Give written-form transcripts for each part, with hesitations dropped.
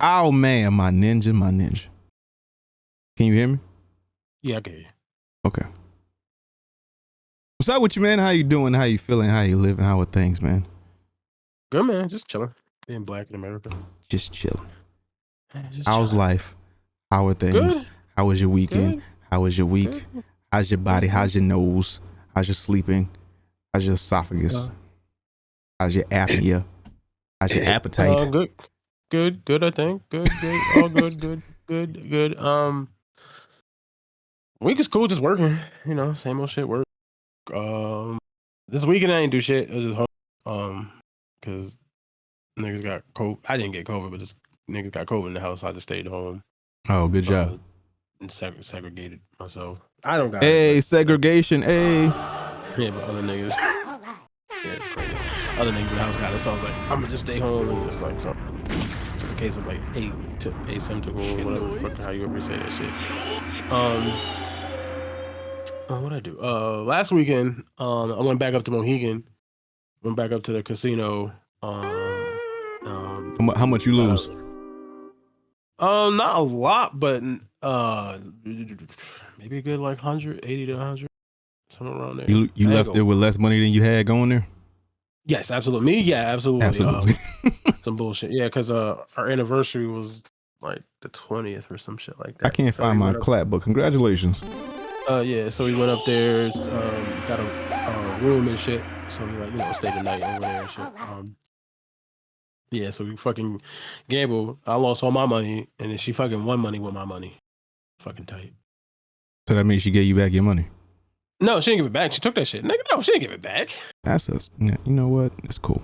Oh man, my ninja. Can you hear me? Yeah, I can hear you. Okay. What's up with you, man? How you doing? How you feeling? How you living? How are things, man? Good, man. Just chilling. Being black in America. Just chilling. Just How's chilling. life? How are things? Good. How was your weekend? Good. How was your week? Good. How's your body? How's your nose? How's your sleeping? How's your esophagus? How's your apnea? How's your appetite? Good. I think good. All good. Week is cool. Just working. You know, same old shit. Work. This weekend I didn't do shit. I was just home. Because niggas got COVID. I didn't get COVID, but just niggas got COVID in the house. So I just stayed home. Oh, good job. And segregated myself. I don't got Hey, segregation. Hey. Yeah, but other niggas. Yeah, it's crazy. Other niggas in the house got it, so I was like, I'm gonna just stay home and just like so. Just in case of like asymptomatic or whatever fucking how you ever say that shit. What'd I do? Last weekend, I went back up to Mohegan. Went back up to the casino. How much you lose? Not a lot, but maybe a good like 180 to 100, somewhere around there. You left there with less money than you had going there? Yes, absolutely. Me, yeah, absolutely. Absolutely. Some bullshit. Yeah, because our anniversary was like the 20th or some shit like that. I can't find my clap, but congratulations. Yeah, so we went up there, got a room and shit. So we like, stayed the night over there and shit. Yeah, so we fucking gambled. I lost all my money, and then she fucking won money with my money. Fucking tight. So that means she gave you back your money? No, she didn't give it back. She took that shit. Nigga, no, she didn't give it back. That's us. You know what? It's cool.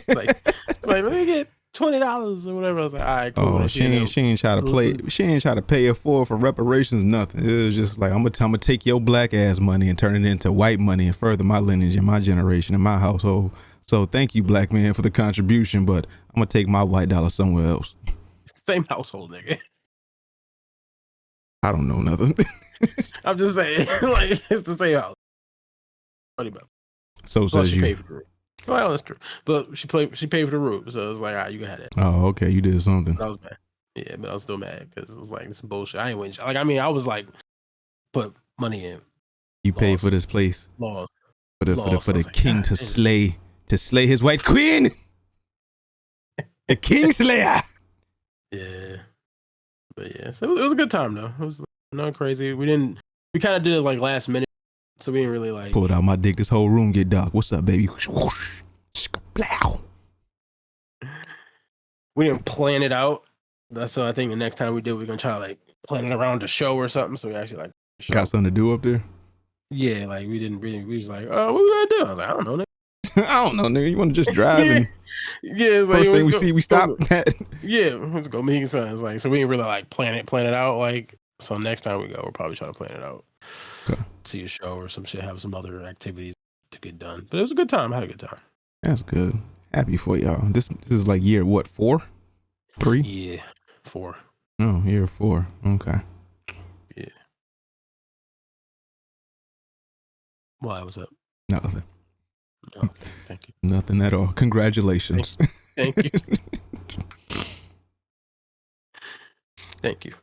like, let me get $20 or whatever. I was like, all right, cool. Oh, she ain't try to play. She ain't try to pay it for reparations. Nothing. It was just like I'm gonna take your black ass money and turn it into white money and further my lineage and my generation and my household. So thank you, black man, for the contribution, but I'm gonna take my white dollar somewhere else. Same household, nigga. I don't know nothing. I'm just saying, like it's the same house. So says you. Paid for the room. Well, that's true, but she paid for the room, so it was like, all right, you can have it. Oh, okay, you did something. That was bad. Yeah, but I was still mad because it was like some bullshit. I ain't win. Like, I mean, I was like, put money in. You paid for this place. Lost. For the king to slay his white queen. The king slayer. Yeah. But yeah, so it was a good time though. It was not crazy. We kind of did it like last minute, so we didn't really like. Pulled out my dick. This whole room get dark. What's up, baby? We didn't plan it out. So I think the next time we do, we're gonna try to like plan it around the show or something. So we actually like got something to do up there. Yeah, like we didn't really. We was like, oh, what we gonna do? I was like, I don't know, nigga. I don't know, nigga. You want to just drive and yeah. It's first like, thing we see, we stop at. Yeah, let's go meet son. It's like, so we didn't really like plan it out. Like, so next time we go, we'll probably try to plan it out. Okay. See a show or some shit. Have some other activities to get done. But it was a good time. I had a good time. That's good. Happy for y'all. This is like year what? 4? 3? Yeah, 4. Oh, year 4. Okay. Yeah. Why? What's up? Nothing. Okay, thank you. Nothing at all. Congratulations. Thank you. Thank you.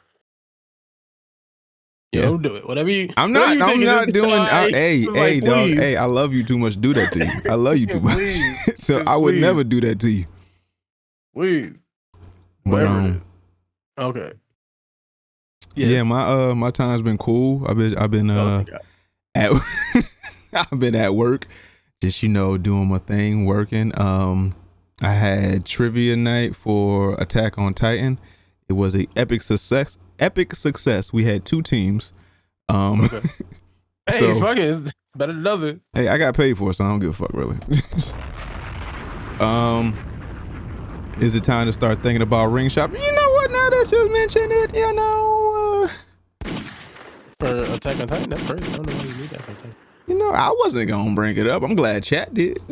Yeah, don't do it. Whatever you. I'm not doing. Hey, dog. Hey, I love you too much to do that to you. I love you too much. So I would never do that to you. Please. But okay. Yes. Yeah, my time's been cool. I've been I've been at work, just doing my thing, working. I had trivia night for Attack on Titan. It was an epic success. We had 2 teams. Okay. Hey, so, fucking better than nothing. Hey, I got paid for it, so I don't give a fuck really. Is it time to start thinking about ring shop? You know what? Now that you mentioned it, for Attack on Titan, that's crazy. I don't know why you need that for Titan. I wasn't gonna bring it up. I'm glad chat did.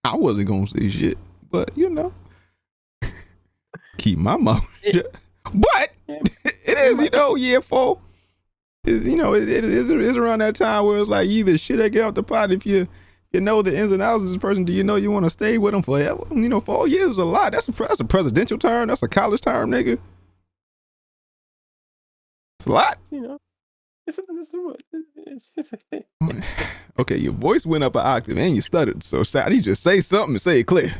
I wasn't gonna say shit, but keep my mouth shut. But it is, year 4. Is it is around that time where it's like either shit or get off the pot if you You know the ins and outs of this person. Do you know you want to stay with them forever? 4 years is a lot. That's a presidential term. That's a college term, nigga. It's a lot. Okay, your voice went up an octave and you stuttered. So I need you to say something and say it clear.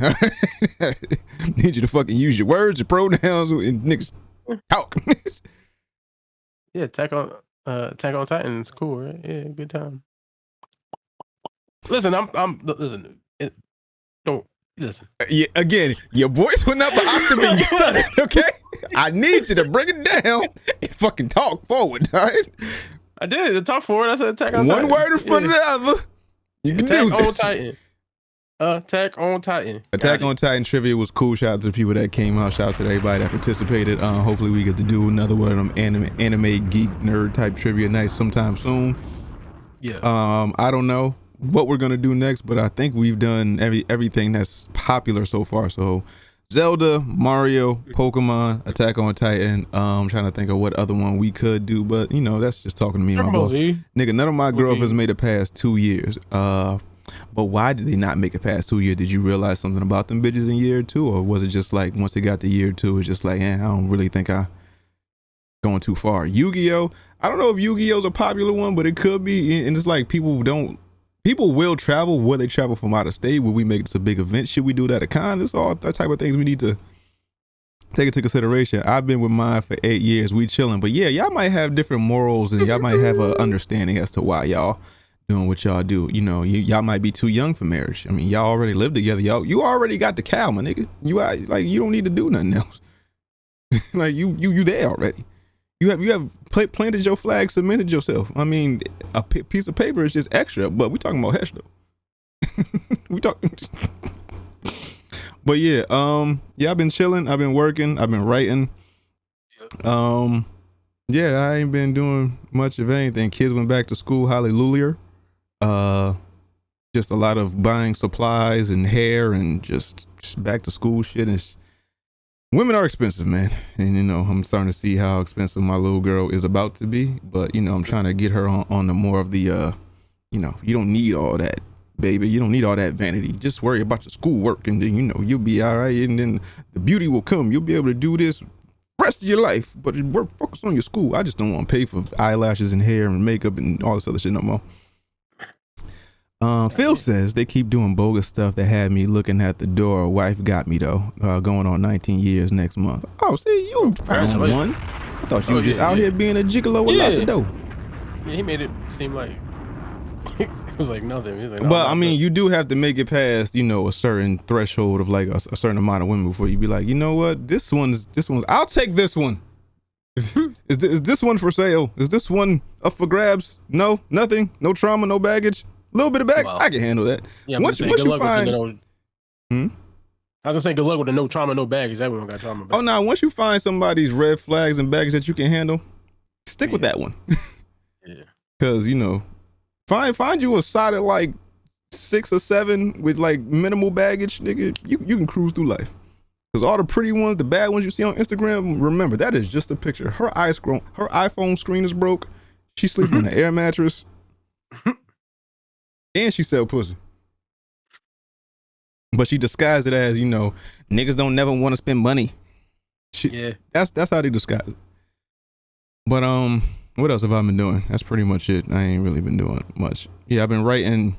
Need you to fucking use your words, your pronouns, and niggas talk. Yeah, Attack on Titan is cool, right? Yeah, good time. Listen, don't listen. Yeah, again, your voice went up an octave and you stuttered. Okay, I need you to bring it down and fucking talk forward. All right. I did. Talk forward. I said Attack on Titan. One word in front of the other. You can Attack do on this. Titan. Attack on Titan. Attack on Titan trivia was cool. Shout out to the people that came out. Shout out to everybody that participated. Hopefully we get to do another one of them anime geek nerd type trivia nights sometime soon. Yeah. I don't know what we're gonna do next, but I think we've done everything that's popular so far. So Zelda, Mario, Pokemon, Attack on Titan. I'm trying to think of what other one we could do, but that's just talking to me. My boss. Nigga, none of my girlfriends made it past 2 years. But why did they not make it past 2 years? Did you realize something about them bitches in year 2, or was it just like once they got to year 2, it's just like, I don't really think I going too far. Yu-Gi-Oh! I don't know if Yu-Gi-Oh's a popular one, but it could be. And it's like people will travel. Will they travel from out of state? Will we make this a big event? Should we do that at a con? This all that type of things we need to take into consideration. I've been with mine for 8 years. We chilling, but yeah, y'all might have different morals and y'all might have an understanding as to why y'all doing what y'all do. Y'all might be too young for marriage. I mean, y'all already live together. You already got the cow, my nigga. You don't need to do nothing else. Like you there already. You have planted your flag, cemented yourself. I mean, a piece of paper is just extra, but we talking about Hesh though. We talking. But yeah, I've been chilling. I've been working. I've been writing. Yeah, I ain't been doing much of anything. Kids went back to school. Hallelujah. Just a lot of buying supplies and hair and just back to school shit. And women are expensive, man. And I'm starting to see how expensive my little girl is about to be. But I'm trying to get her on the more of the you don't need all that, baby. You don't need all that vanity. Just worry about your schoolwork, and then you'll be all right. And then the beauty will come. You'll be able to do this rest of your life. But focus on your school. I just don't want to pay for eyelashes and hair and makeup and all this other shit no more. Phil says they keep doing bogus stuff that had me looking at the door. Wife got me though. Going on 19 years next month. Oh, see, you found one. I thought you were just out here being a gigolo with lots of dough. Yeah, he made it seem like it was like nothing. He's like, no, but I mean, you do have to make it past, a certain threshold of like a certain amount of women before you be like, you know what, this one's. I'll take this one. Is this one for sale? Is this one up for grabs? No, nothing. No trauma, no baggage. A little bit of baggage. Well, I can handle that. Yeah, once you find. I was gonna say good luck with the no trauma, no baggage. Everyone got trauma. Oh no! Once you find somebody's red flags and baggage that you can handle, stick with that one. Yeah. Because find you a solid like 6 or 7 with like minimal baggage, nigga. You can cruise through life. Because all the pretty ones, the bad ones you see on Instagram, remember that is just a picture. Her iPhone screen is broke. She's sleeping on an air mattress, and she sell pussy. But she disguised it as, niggas don't never want to spend money. Yeah. That's how they disguise it. But what else have I been doing? That's pretty much it. I ain't really been doing much. Yeah, I've been writing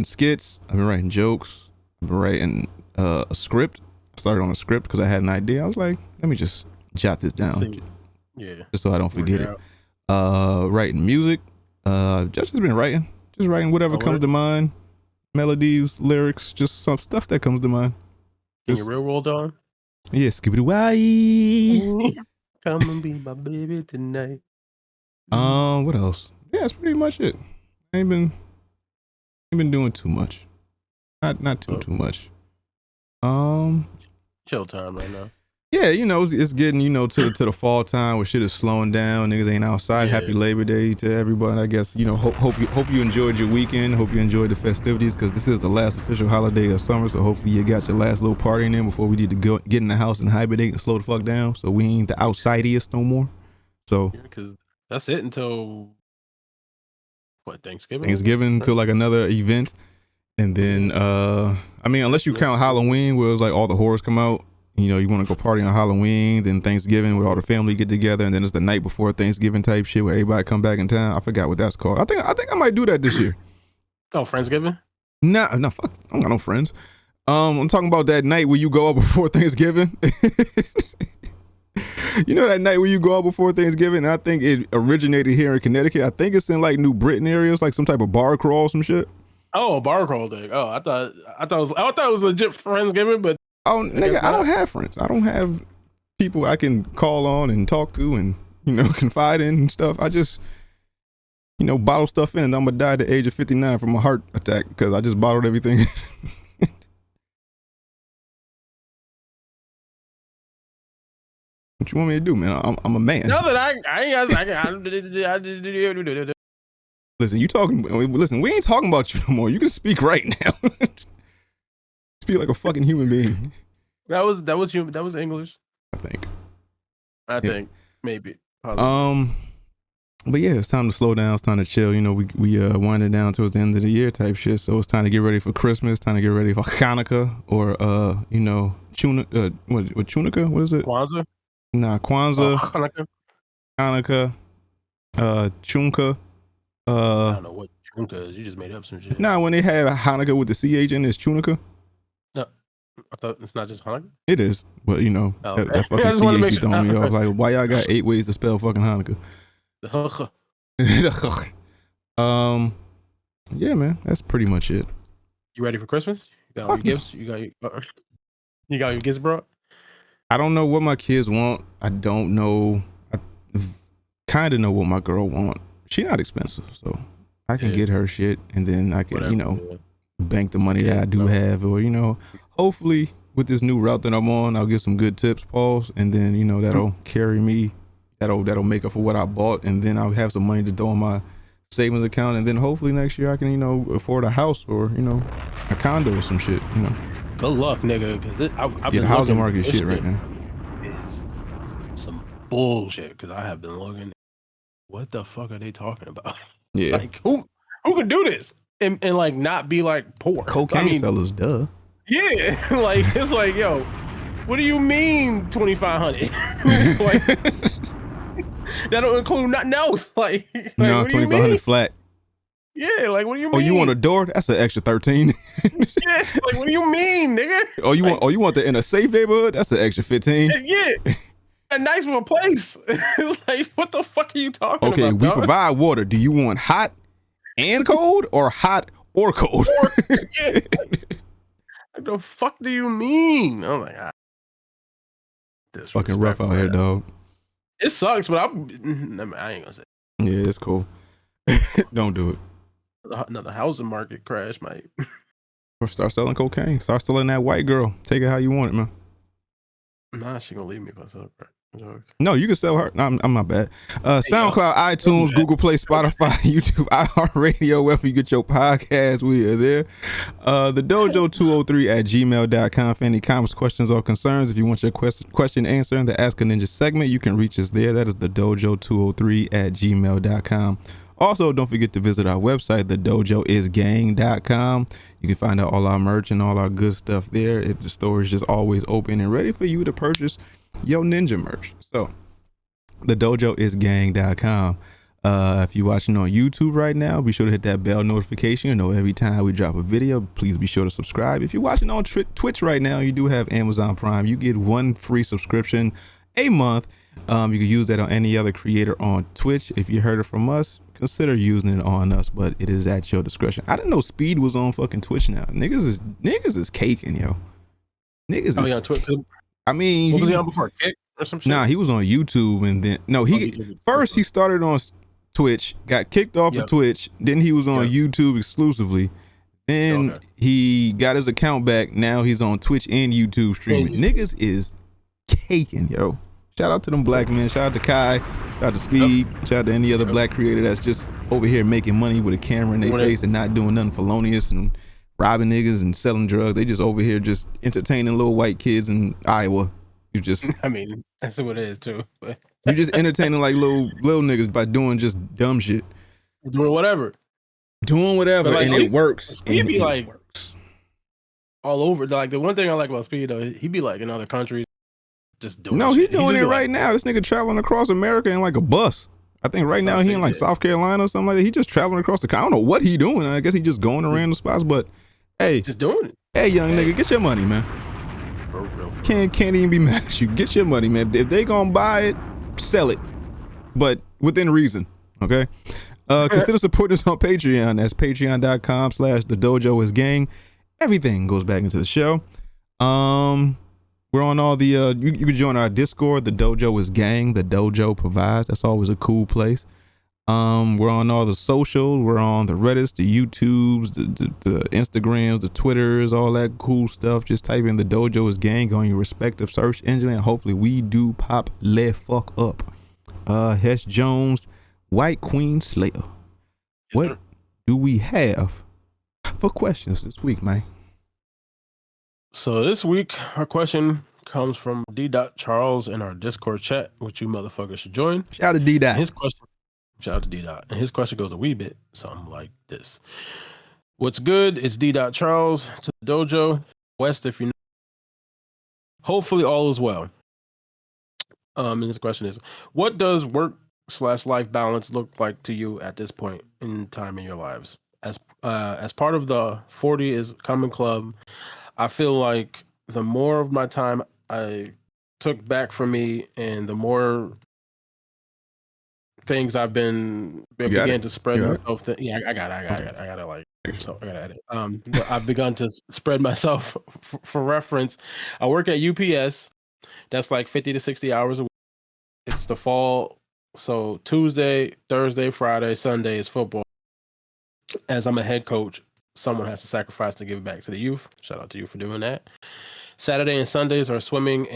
skits, I've been writing jokes, I've been writing a script. I started on a script because I had an idea. I was like, let me just jot this down. Yeah. Just so I don't forget it. Writing music. Just been writing. Just writing whatever comes to mind. Melodies, lyrics, just some stuff that comes to mind. In your real world on? Yeah, skibbity why. Come and be my baby tonight. What else? Yeah, that's pretty much it. I ain't been doing too much. Not too much. Chill time right now. Yeah, it's getting, to the fall time where shit is slowing down. Niggas ain't outside. Yeah. Happy Labor Day to everybody. I guess, hope you enjoyed your weekend. Hope you enjoyed the festivities, because this is the last official holiday of summer. So hopefully you got your last little party in before we need to go get in the house and hibernate and slow the fuck down. So we ain't the outsidiest no more. So because that's it until what, Thanksgiving? Thanksgiving until like another event. And then, I mean, unless you count Halloween, where it's like all the horrors come out. You know, you want to go party on Halloween, then Thanksgiving where all the family get together, and then it's the night before Thanksgiving type shit where everybody come back in town. I forgot what that's called. I think I might do that this year. Oh, Friendsgiving? Nah, fuck. I don't got no friends. I'm talking about that night where you go out before Thanksgiving. You know that night where you go out before Thanksgiving? I think it originated here in Connecticut. I think it's in like New Britain areas, like some type of bar crawl, some shit. Oh, a bar crawl thing. Oh, I thought it was legit Friendsgiving, but nigga, I don't have friends. I don't have people I can call on and talk to and, you know, confide in and stuff. I just, you know, bottle stuff in, and I'm gonna die at the age of 59 from a heart attack because I just bottled everything. What you want me to do, man? I'm a man. No, that I Listen, listen, we ain't talking about you no more. You can speak right now. Speak like a fucking human being. That was human. That was English. I think maybe. Probably. But yeah, it's time to slow down. It's time to chill. You know, we winding down towards the end of the year type shit. So it's time to get ready for Christmas. Time to get ready for Hanukkah or you know, Chanukah? What is it? Kwanzaa. Nah, Kwanzaa. Hanukkah. Chunka. I don't know what Chunka is. You just made up some shit. Nah, when they have Hanukkah with the CH in it, it's Chanukah. No, I thought it's not just Hanukkah. It is, but you know, that fucking CH be throwing me off. Like, why y'all got 8 ways to spell fucking Hanukkah? Yeah, man, that's pretty much it. You ready for Christmas? You got all your gifts? You got your gifts brought? I don't know what my kids want. I don't know. I kind of know what my girl want. She not expensive, so I can get her shit, and then I can, you know, bank the money that I do have, or, you know, hopefully with this new route that I'm on, I'll get some good tips, Pauls, and then, you know, that'll carry me, that'll make up for what I bought, and then I'll have some money to throw in my savings account, and then hopefully next year I can, you know, afford a house or, you know, a condo or some shit, you know. Good luck, nigga, because I've been the housing market shit right now is some bullshit, because I have been looking. What the fuck are they talking about? Yeah. Like, who could do this and like not be like poor? Cocaine sellers, duh. Yeah, like it's like, yo, what do you mean 2,500? Like, that don't include nothing else. Like no, 2,500 flat. Yeah, like what do you mean? Oh, you want a door? That's an extra 13. Yeah, like what do you mean, nigga? Oh, you want the in a safe neighborhood? That's an extra 15. Yeah. A nice of a place. It's like, what the fuck are you talking about? Okay, we dog? provide water. Do you want hot and cold or hot or cold? Yeah. What the fuck do you mean? Oh my god. Fucking rough out here, dog. It sucks, but I ain't gonna say. Yeah, it's cool. Don't do it. Another housing market crash, mate. Or start selling cocaine. Start selling that white girl. Take it how you want it, man. Nah, she gonna leave me if I sell it. No, you can sell her. No, I'm not bad. SoundCloud, iTunes, Google Play, Spotify, YouTube, iHeartRadio, wherever you get your podcast, we are there. The Dojo203@gmail.com for any comments, questions, or concerns. If you want your question answered in the Ask a Ninja segment, you can reach us there. That is the Dojo203@gmail.com. Also, don't forget to visit our website, thedojoisgang.com. You can find out all our merch and all our good stuff there. The store is just always open and ready for you to purchase your ninja merch. So, thedojoisgang.com. If you're watching on YouTube right now, be sure to hit that bell notification. You know, every time we drop a video, please be sure to subscribe. If you're watching on Twitch right now, you do have Amazon Prime. You get 1 free subscription a month. You can use that on any other creator on Twitch. If you heard it from us, consider using it on us, but it is at your discretion. I didn't know Speed was on fucking Twitch now. Niggas is caking, yo. Niggas is. Yeah, Twitch. I mean, what was he on before? Kick or some shit? Nah, he was on YouTube, and then first he started on Twitch, got kicked off of Twitch. Then he was on YouTube exclusively. Then he got his account back. Now he's on Twitch and YouTube streaming. Niggas is caking, yo. Shout out to them black men. Shout out to Kai. Shout out to Speed. Shout out to any other black creator that's just over here making money with a camera in their face and not doing nothing felonious and robbing niggas and selling drugs. They just over here just entertaining little white kids in Iowa. You just, I mean, that's what it is too. But you just entertaining like little niggas by doing just dumb shit. Doing whatever, like, and it works. Speed be like, all over. Like the one thing I like about Speed though, he be like in other countries just doing. No, he's doing it right like, now. This nigga traveling across America in like a bus. I think right now he in like South Carolina or something like that. He just traveling across the. I don't know what he doing. I guess he just going to random spots. But hey, just doing it. Hey, young nigga, get your money, man. For real. Can't even be mad at you. Get your money, man. If they gonna buy it, sell it, but within reason. Okay. Consider supporting us on Patreon. That's patreon.com/thedojoisgang. Everything goes back into the show. We're on all the you can join our Discord. The Dojo is gang. The Dojo provides. That's always a cool place. We're on all the socials. We're on the Reddits, the YouTubes, the Instagrams, the Twitters, all that cool stuff. Just type in the Dojo is gang on your respective search engine, and hopefully we do pop le fuck up. Hesh Jones, White Queen Slayer. What do we have for questions this week, man? So this week, our question comes from D. Charles in our Discord chat, which you motherfuckers should join. Shout out to D. His question, shout out to D. And his question goes a wee bit something like this: What's good? It's D. Charles to the Dojo West. If you know, hopefully all is well. And his question is: What does work/life balance look like to you at this point in time in your lives? As part of the 40 is Coming Club, I feel like the more of my time I took back from me and the more things I've began to spread myself. I gotta like, so I gotta edit. I've begun to spread myself for reference. I work at UPS. That's like 50 to 60 hours a week. It's the fall. So Tuesday, Thursday, Friday, Sunday is football. As I'm a head coach, someone has to sacrifice to give back to the youth. Shout out to you for doing that. Saturday and Sundays are swimming,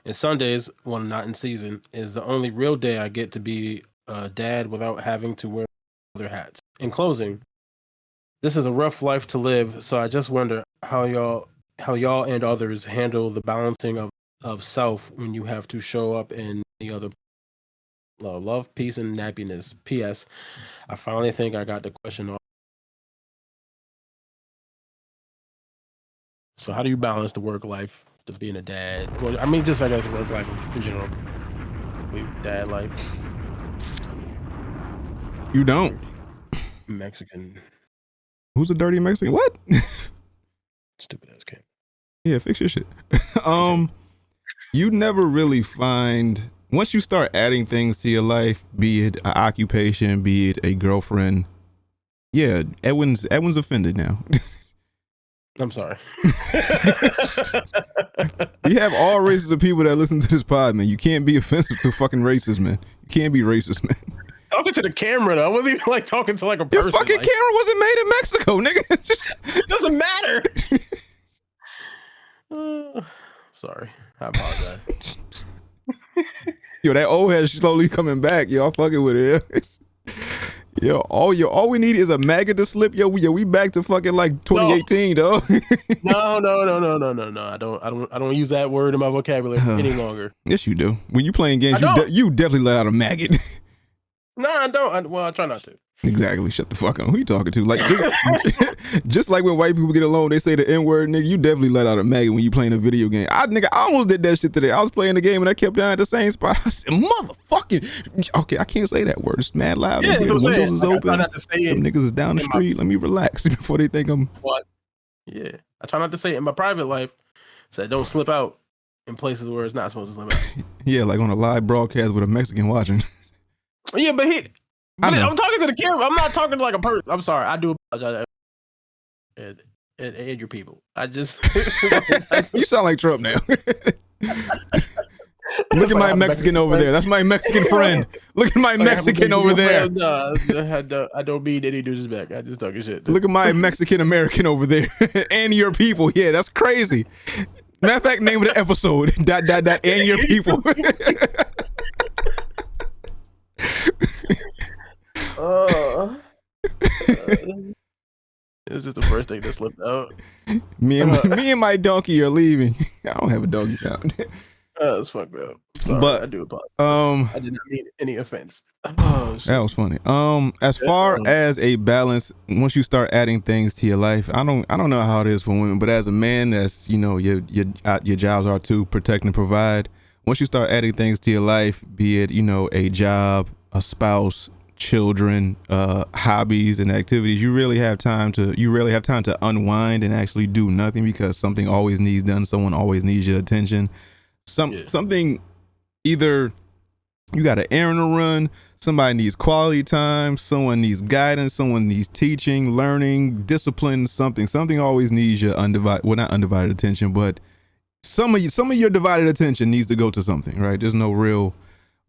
and Sundays, when not in season, is the only real day I get to be a dad without having to wear other hats. In closing, this is a rough life to live, so I just wonder how y'all and others handle the balancing of self when you have to show up in the other. Love, peace, and happiness. P.S. I finally think I got the question off. So how do you balance the work life to being a dad? Well, I mean, just I guess work life in general. Dad life. You don't. Mexican. Who's a dirty Mexican? What? Stupid ass kid. Yeah, fix your shit. You never really find, once you start adding things to your life, be it an occupation, be it a girlfriend. Yeah, Edwin's offended now. I'm sorry. We have all races of people that listen to this pod, man. You can't be offensive to fucking racists, man. You can't be racist, man. Talking to the camera, though. I wasn't even like talking to like a person. Your fucking camera wasn't made in Mexico, nigga. It doesn't matter. Sorry. I apologize. Yo, that old head slowly coming back. Y'all fucking with it. Yo, all we need is a maggot to slip. Yo, we back to fucking like 2018, dog. No. I don't use that word in my vocabulary any longer. Yes, you do. When you playing games, you definitely let out a maggot. No, I don't. I try not to. Exactly. Shut the fuck up. Who you talking to? Like, just like when white people get alone, they say the N-word, nigga. You definitely let out a maggot when you playing a video game. I almost did that shit today. I was playing the game and I kept down at the same spot. I said, motherfucking. Okay, I can't say that word. It's mad loud. Yeah, the windows is open. Not to say Some niggas is down the street. Let me relax before they think I'm. What? Yeah, I try not to say it in my private life, so I don't slip out in places where it's not supposed to slip out. Yeah, like on a live broadcast with a Mexican watching. Yeah, but I'm talking to the camera. I'm not talking to like a person. I'm sorry. I do apologize. And your people. I just. You sound like Trump now. Look at my Mexican over there. That's my Mexican friend. Look at my Mexican over there. I don't mean any disrespect. I just talking shit. Look at my Mexican American over there. And your people. Yeah, that's crazy. Matter of fact, name of the episode. ... And your people. It was just the first thing that slipped out. Me and my donkey are leaving. I don't have a donkey sound. That's fucked up. Sorry, but I do apologize. I did not mean any offense. Oh, shit. that was funny. As far as a balance, once you start adding things to your life, I don't know how it is for women, but as a man, that's your jobs are to protect and provide. Once you start adding things to your life, be it a job, a spouse, children, hobbies and activities, you rarely have time to unwind and actually do nothing, because something always needs done. Someone always needs your attention. Something, either you got an errand to run, somebody needs quality time, someone needs guidance, someone needs teaching, learning, discipline, something always needs your not undivided attention, but some of your divided attention needs to go to something, right? There's no real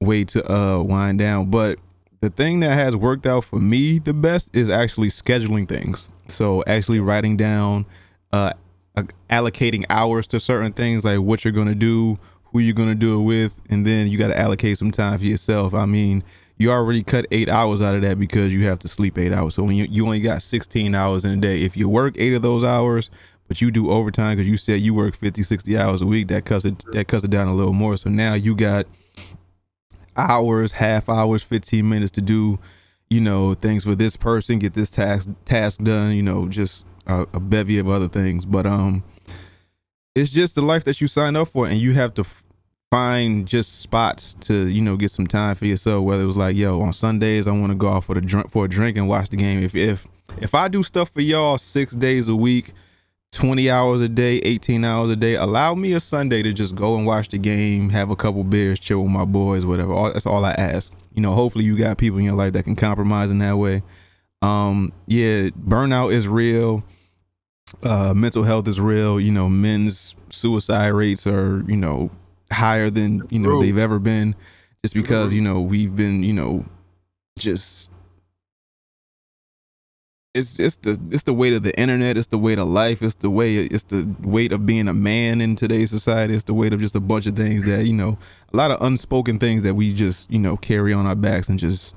way to wind down. But the thing that has worked out for me the best is actually scheduling things. So actually writing down, allocating hours to certain things, like what you're going to do, who you're going to do it with, and then you got to allocate some time for yourself. I mean, you already cut 8 hours out of that because you have to sleep 8 hours. So when you only got 16 hours in a day. If you work 8 of those hours, but you do overtime because you said you work 50, 60 hours a week, that cuts it down a little more. So now you got hours, half hours, 15 minutes to do, things for this person, get this task done, just a bevy of other things. But it's just the life that you sign up for, and you have to find just spots to get some time for yourself. Whether it was like, on Sundays I want to go out for a drink and watch the game. If I do stuff for y'all 6 days a week, 20 hours a day, 18 hours a day, allow me a Sunday to just go and watch the game, have a couple beers, chill with my boys, whatever. That's all I ask. Hopefully you got people in your life that can compromise in that way. Burnout is real. Mental health is real. Men's suicide rates are, higher than, they've ever been, just because, we've been, just, it's the weight of the internet. It's the weight of life. It's the weight of being a man in today's society. It's the weight of just a bunch of things that, a lot of unspoken things that we just, carry on our backs and just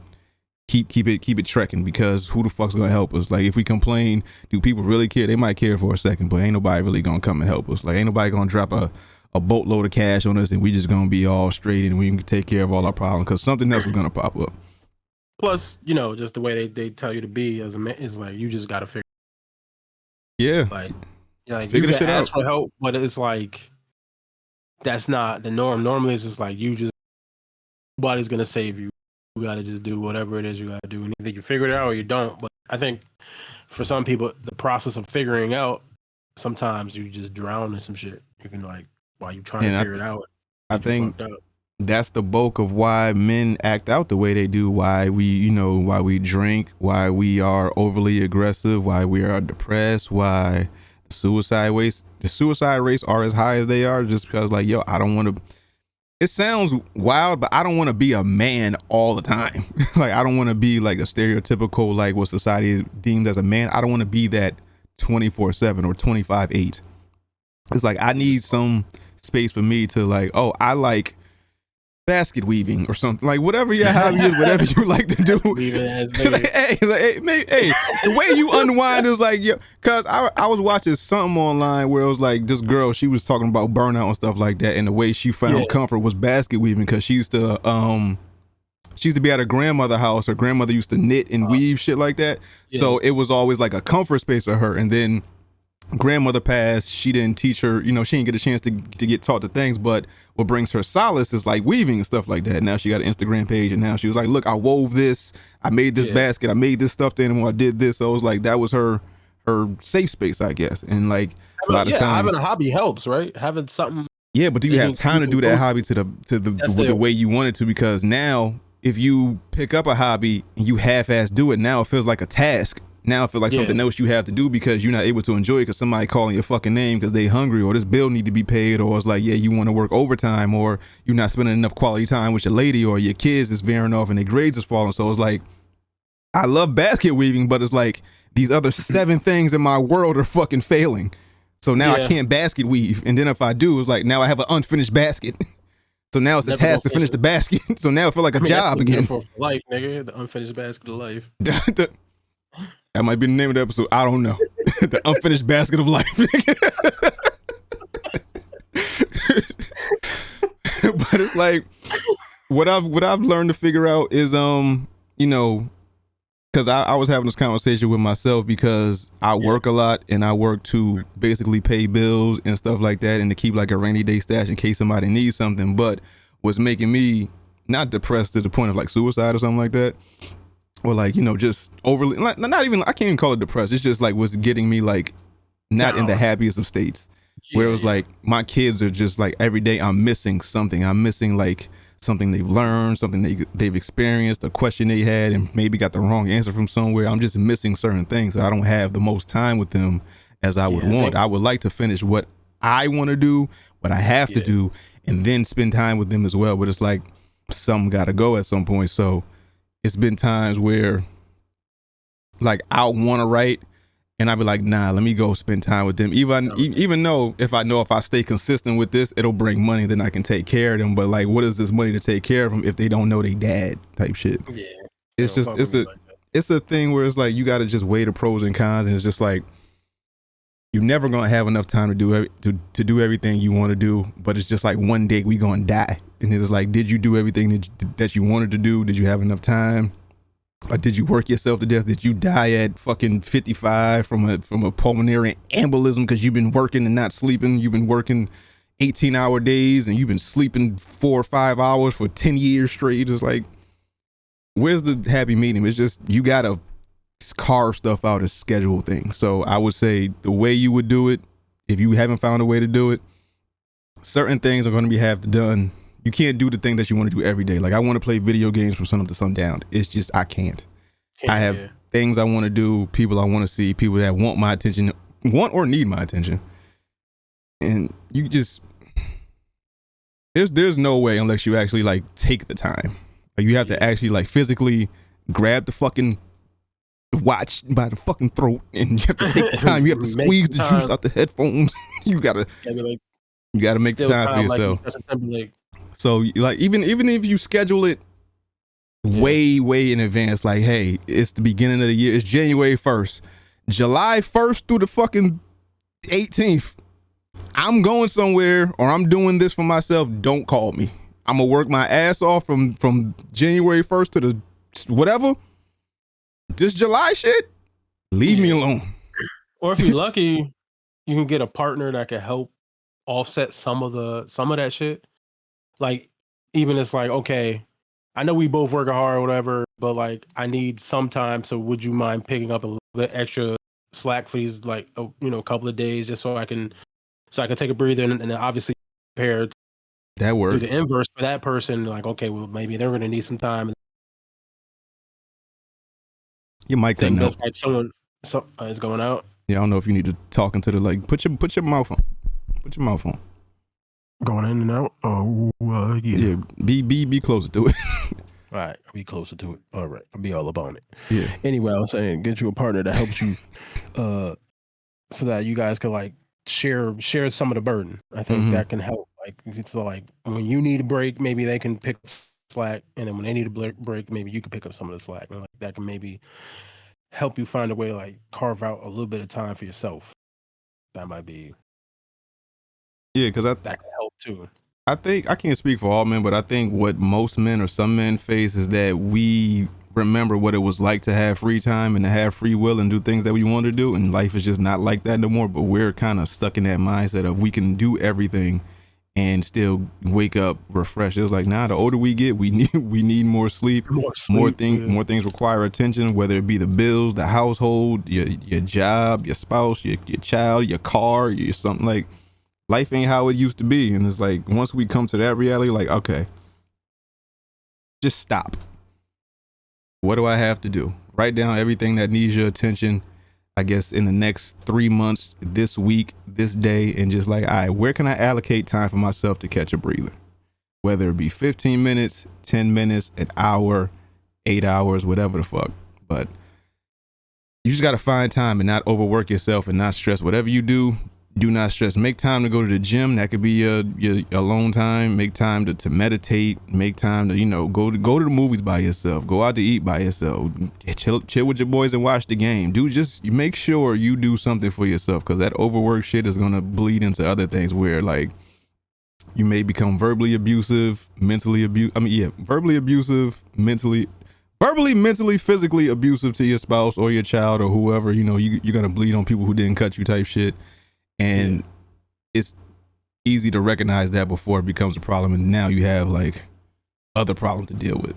keep it trekking, because who the fuck's gonna help us? Like, if we complain, do people really care? They might care for a second, but ain't nobody really gonna come and help us. Like, ain't nobody gonna drop a boatload of cash on us and we just gonna be all straight and we can take care of all our problems, because something else is gonna pop up. Plus, just the way they tell you to be as a man is like, you just gotta figure. Yeah, like figure you the shit ask out for help, but it's like that's not the norm. Normally, it's just like nobody's gonna save you. You gotta just do whatever it is you gotta do, and either you figure it out or you don't. But I think for some people, the process of figuring out, sometimes you just drown in some shit. You can while you trying to figure it out. I think that's the bulk of why men act out the way they do, why we drink, why we are overly aggressive, why we are depressed, why the suicide rates are as high as they are, just because I don't want to, it sounds wild, but I don't want to be a man all the time. I don't want to be like a stereotypical, what society deemed as a man. I don't want to be that 24/7 or 25/8. It's I need some space for me to I like basket weaving or something, whatever your hobby is, whatever you like to do. Hey, the way you unwind is cause I was watching something online where it was this girl, she was talking about burnout and stuff like that, and the way she found comfort was basket weaving, because she used to be at her grandmother's house. Her grandmother used to knit and weave shit like that, so it was always a comfort space for her. And then grandmother passed, she didn't teach her, she didn't get a chance to get taught the things, but what brings her solace is weaving and stuff like that. Now she got an Instagram page, and now she was look, I wove this, I made this basket, I made this stuffed animal, I did this. So it was that was her safe space, I guess. And a lot of times having a hobby helps, right? Having something. Yeah, but do you have time to do that hobby to the way you want it to? Because now if you pick up a hobby and you half-ass do it, now it feels like a task. Now I feel like something else you have to do because you're not able to enjoy it because somebody calling your fucking name because they hungry, or this bill need to be paid, or it's you want to work overtime, or you're not spending enough quality time with your lady, or your kids is veering off and their grades is falling. So it's I love basket weaving, but it's these other 7 things in my world are fucking failing. So now I can't basket weave. And then if I do, it's now I have an unfinished basket. So now it's the task to finish the basket. So now I feel like a job again. For life, nigga. The unfinished basket of life. That might be the name of the episode. I don't know. The unfinished basket of life. But it's like what I've learned to figure out is you know, because I was having this conversation with myself because I work a lot and I work to basically pay bills and stuff like that and to keep like a rainy day stash in case somebody needs something. But what's making me not depressed to the point of like suicide or something like that, or like, you know, just overly, not even, I can't even call it depressed. It's just like what's getting me like not in the happiest of states. Where it was like my kids are just like every day I'm missing something. I'm missing like something they've learned, something they've experienced, a question they had and maybe got the wrong answer from somewhere. I'm just missing certain things. I don't have the most time with them as I would want. I would like to finish what I want to do, what I have to do, and then spend time with them as well. But it's like some got to go at some point. So it's been times where like I'll want to write and I'll be like, nah, let me go spend time with them. Even though if I stay consistent with this, it'll bring money, then I can take care of them. But like, what is this money to take care of them if they don't know they dad type shit? Yeah. It's just, it's a thing where it's like, you got to just weigh the pros and cons. And it's just like, you're never going to have enough time to do everything you want to do. But it's just like one day we going to die. And it's like, did you do everything that you wanted to do? Did you have enough time? Or did you work yourself to death? Did you die at fucking 55 from a pulmonary embolism because you've been working and not sleeping? You've been working 18-hour days and you've been sleeping 4 or 5 hours for 10 years straight. It's like, where's the happy medium? It's just, you gotta carve stuff out as schedule things. So I would say the way you would do it, if you haven't found a way to do it, certain things are going to be have to done. You can't do the thing that you want to do every day. Like I want to play video games from sun up to sundown. It's just, I can't. I have things I want to do, people I want to see, people that want my attention, want or need my attention. And you just, there's no way unless you actually like take the time. Like you have to actually like physically grab the fucking watch by the fucking throat and you have to take the time. You have to squeeze the juice out the headphones. You gotta make the time for yourself. So like even if you schedule it way in advance, like, hey, it's the beginning of the year, it's January 1st, July 1st through the fucking 18th, I'm going somewhere or I'm doing this for myself. Don't call me. I'm gonna work my ass off from January 1st to the whatever. This July shit, leave me alone. Or if you're lucky, you can get a partner that can help offset some of that shit. Like, even it's like, okay, I know we both working hard or whatever, but like I need some time. So would you mind picking up a little bit extra slack for these like a couple of days just so I can take a breather and then obviously prepare that work. Do the inverse for that person. Like, okay, well maybe they're gonna need some time. You might cut out. Like someone is going out. Yeah, I don't know if you need to talk into the like. Put your mouth on. Put your mouth on. Going in and out. Oh, yeah. Be closer to it. All right, I'll be closer to it. All right, I'll be all up on it. Yeah. Anyway, I was saying, get you a partner that helps you, so that you guys can like share some of the burden. I think that can help. Like, it's like when you need a break, maybe they can pick up slack, and then when they need a break, maybe you can pick up some of the slack, and like that can maybe help you find a way to like carve out a little bit of time for yourself. That might be. Yeah, because that can help too. I think, I can't speak for all men, but I think what most men or some men face is that we remember what it was like to have free time and to have free will and do things that we want to do, and life is just not like that no more. But we're kind of stuck in that mindset of we can do everything and still wake up refreshed. It was like, nah, the older we get, we need more sleep, more things require attention, whether it be the bills, the household, your job, your spouse, your child, your car, your something. Like, life ain't how it used to be. And it's like, once we come to that reality, like, okay, just stop. What do I have to do? Write down everything that needs your attention, I guess, in the next 3 months, this week, this day, and just like, all right, where can I allocate time for myself to catch a breather? Whether it be 15 minutes, 10 minutes, an hour, 8 hours, whatever the fuck. But you just got to find time and not overwork yourself and not stress. Whatever you do not stress. Make time to go to the gym. That could be your alone time. Make time to meditate. Make time to, go to the movies by yourself. Go out to eat by yourself. Chill with your boys and watch the game. You make sure you do something for yourself, because that overwork shit is going to bleed into other things where, like, You may become verbally abusive, mentally verbally abusive, mentally, physically abusive to your spouse or your child or whoever. You know, you're gonna bleed on people who didn't cut you type shit, and it's easy to recognize that before it becomes a problem, and now you have like other problems to deal with.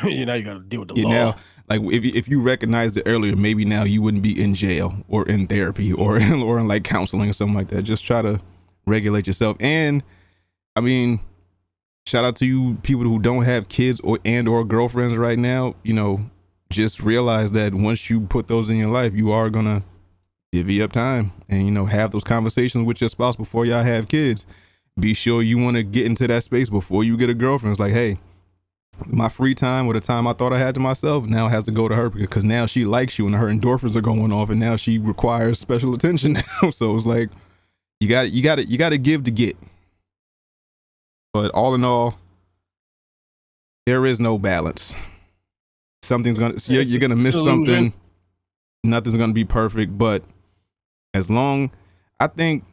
Now you gotta deal with the law. Now, like if you recognized it earlier, maybe now you wouldn't be in jail or in therapy or in like counseling or something like that. Just try to regulate yourself. And I mean, shout out to you people who don't have kids or girlfriends right now. You know, just realize that once you put those in your life, you are gonna divvy up time and, you know, have those conversations with your spouse before y'all have kids. Be sure you want to get into that space before you get a girlfriend. It's like, hey, my free time or the time I thought I had to myself now has to go to her because now she likes you and her endorphins are going off and now she requires special attention now. So it's like you got to give to get. But all in all, there is no balance. You're gonna miss something. Nothing's gonna be perfect, but as long, I think,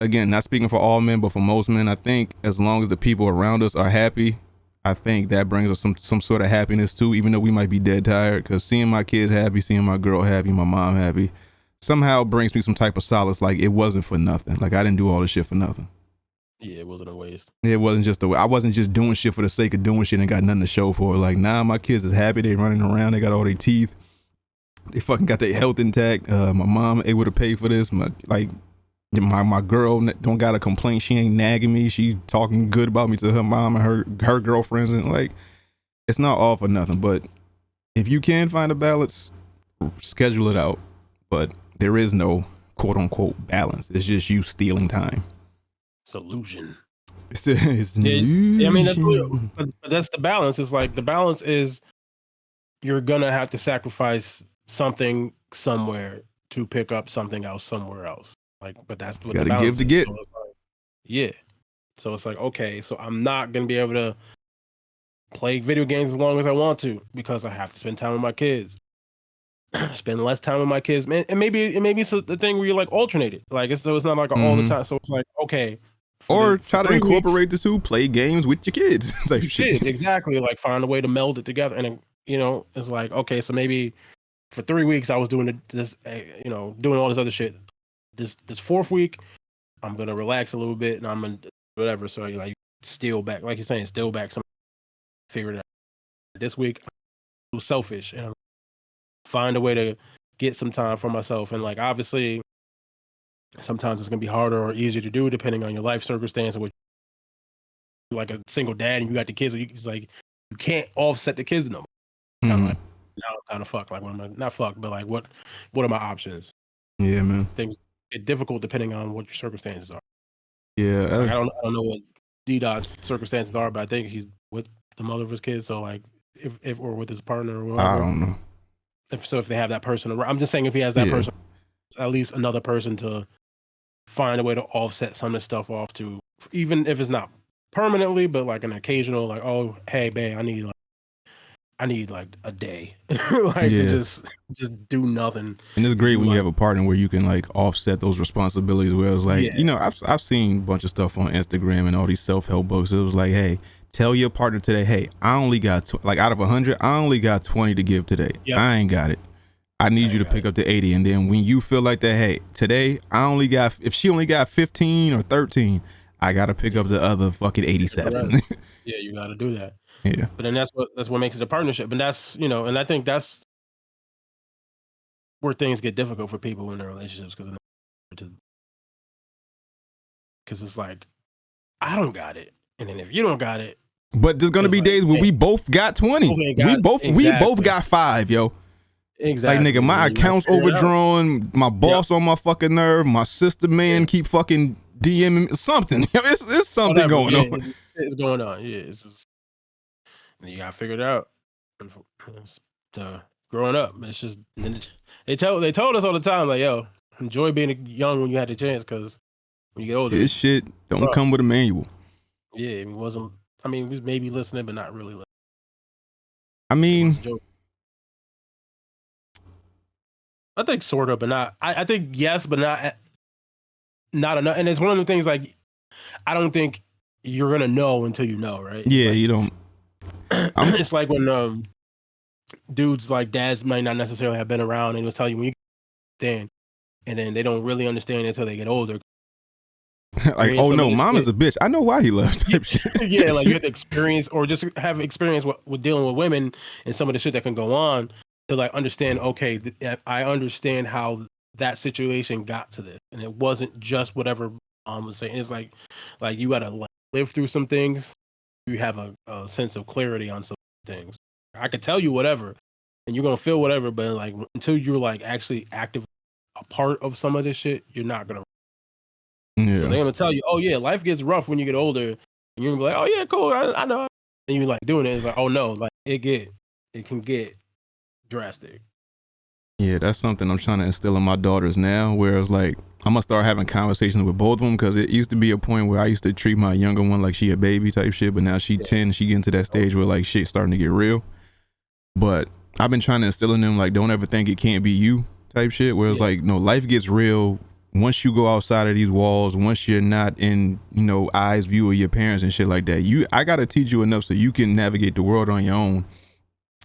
again, not speaking for all men, but for most men, I think as long as the people around us are happy, I think that brings us some sort of happiness too, even though we might be dead tired, because seeing my kids happy, seeing my girl happy, my mom happy, somehow brings me some type of solace. Like it wasn't for nothing. Like I didn't do all this shit for nothing. Yeah, it wasn't a waste. It wasn't just I wasn't just doing shit for the sake of doing shit and got nothing to show for it. Like, nah, my kids is happy. They running around. They got all their teeth. They fucking got their health intact. My mom able to pay for this. My girl don't got a complaint. She ain't nagging me. She talking good about me to her mom and her girlfriends. And like, it's not all for nothing. But if you can find a balance, schedule it out. But there is no quote unquote balance. It's just you stealing time. Illusion. It's illusion. I mean, that's real. But that's the balance. It's like the balance is you're gonna have to sacrifice something somewhere to pick up something else somewhere else. Like, but that's what you gotta give to get. So it's like, yeah. So it's like, okay, so I'm not gonna be able to play video games as long as I want to because I have to spend time with my kids. Spend less time with my kids, man. And maybe it's the thing where you like alternate it. Like it's not like all the time. So it's like, okay. Or try to incorporate the two, play games with your kids. Like shit. Exactly. Like find a way to meld it together. And, you know, it's like, okay, so maybe for 3 weeks I was doing this, you know, doing all this other shit. This fourth week, I'm going to relax a little bit and I'm going to whatever. So, you like, steal back, like you're saying, steal back some, figure it out. This week, I'm selfish and find a way to get some time for myself. And, like, obviously, sometimes it's gonna be harder or easier to do depending on your life circumstance. And like a single dad and you got the kids, it's like you can't offset the kids no more. Kind of like now I'm kind of fucked. Like what am I not fucked, but like what are my options? Yeah, man. Things get difficult depending on what your circumstances are. Yeah, like, I don't know what D-Dot's circumstances are, but I think he's with the mother of his kids. So like if or with his partner or whatever. I don't know. If they have that person around, I'm just saying if he has that person, at least another person to find a way to offset some of this stuff off to, even if it's not permanently, but like an occasional, like, oh, hey, babe, I need like a day, like to just do nothing. And it's great when you have a partner where you can like offset those responsibilities. Where it was like, you know, I've seen a bunch of stuff on Instagram and all these self-help books. It was like, hey, tell your partner today, hey, I only got like out of 100, I only got 20 to give today. Yep. I ain't got it. I need you to pick up the 80. And then when you feel like that, hey, today if she only got 15 or 13, I got to pick up the other fucking 87. Yeah, you got to do that. Yeah. But then that's what makes it a partnership. And that's, you know, and I think that's where things get difficult for people in their relationships because it's like, I don't got it. And then if you don't got it. But there's going to be days where we both got 20. We both got 5, yo. Exactly. Like, nigga, my account's overdrawn. My boss on my fucking nerve. My sister man keep fucking DMing me. Something. It's something going on. It's going on. Yeah. It's just, you gotta figure it out. Growing up, it's just they told us all the time, like, yo, enjoy being young when you had the chance, because when you get older, this shit don't come with a manual. Yeah, it wasn't. I mean, we was maybe listening, but not really listening. I mean, I think sort of, but not. I think yes, but not enough. And it's one of the things like I don't think you're gonna know until you know, right? Yeah, you don't. It's like when dudes like dads might not necessarily have been around and he was telling you when you understand, and then they don't really understand until they get older. Like, oh no, mom is a bitch. I know why he left. Yeah, like you have to experience or just have experience with dealing with women and some of the shit that can go on to like understand. Okay, I understand how that situation got to this, and it wasn't just whatever mom was saying. It's like you got to like live through some things. You have a sense of clarity on some things. I could tell you whatever, and you're gonna feel whatever, but like until you're like actually active a part of some of this shit, you're not gonna. Yeah. So they're gonna tell you, oh yeah, life gets rough when you get older, and you're gonna be like, oh yeah, cool, I know. And you're like doing it, it's like, oh no, like it can get drastic. Yeah, that's something I'm trying to instill in my daughters now, where it's like I'm gonna start having conversations with both of them, because it used to be a point where I used to treat my younger one like she a baby type shit, but now she 10, she getting to that stage where like shit's starting to get real. But I've been trying to instill in them like, don't ever think it can't be you type shit, where it's like, no, life gets real once you go outside of these walls, once you're not in, you know, eyes view of your parents and shit like that. I gotta teach you enough so you can navigate the world on your own.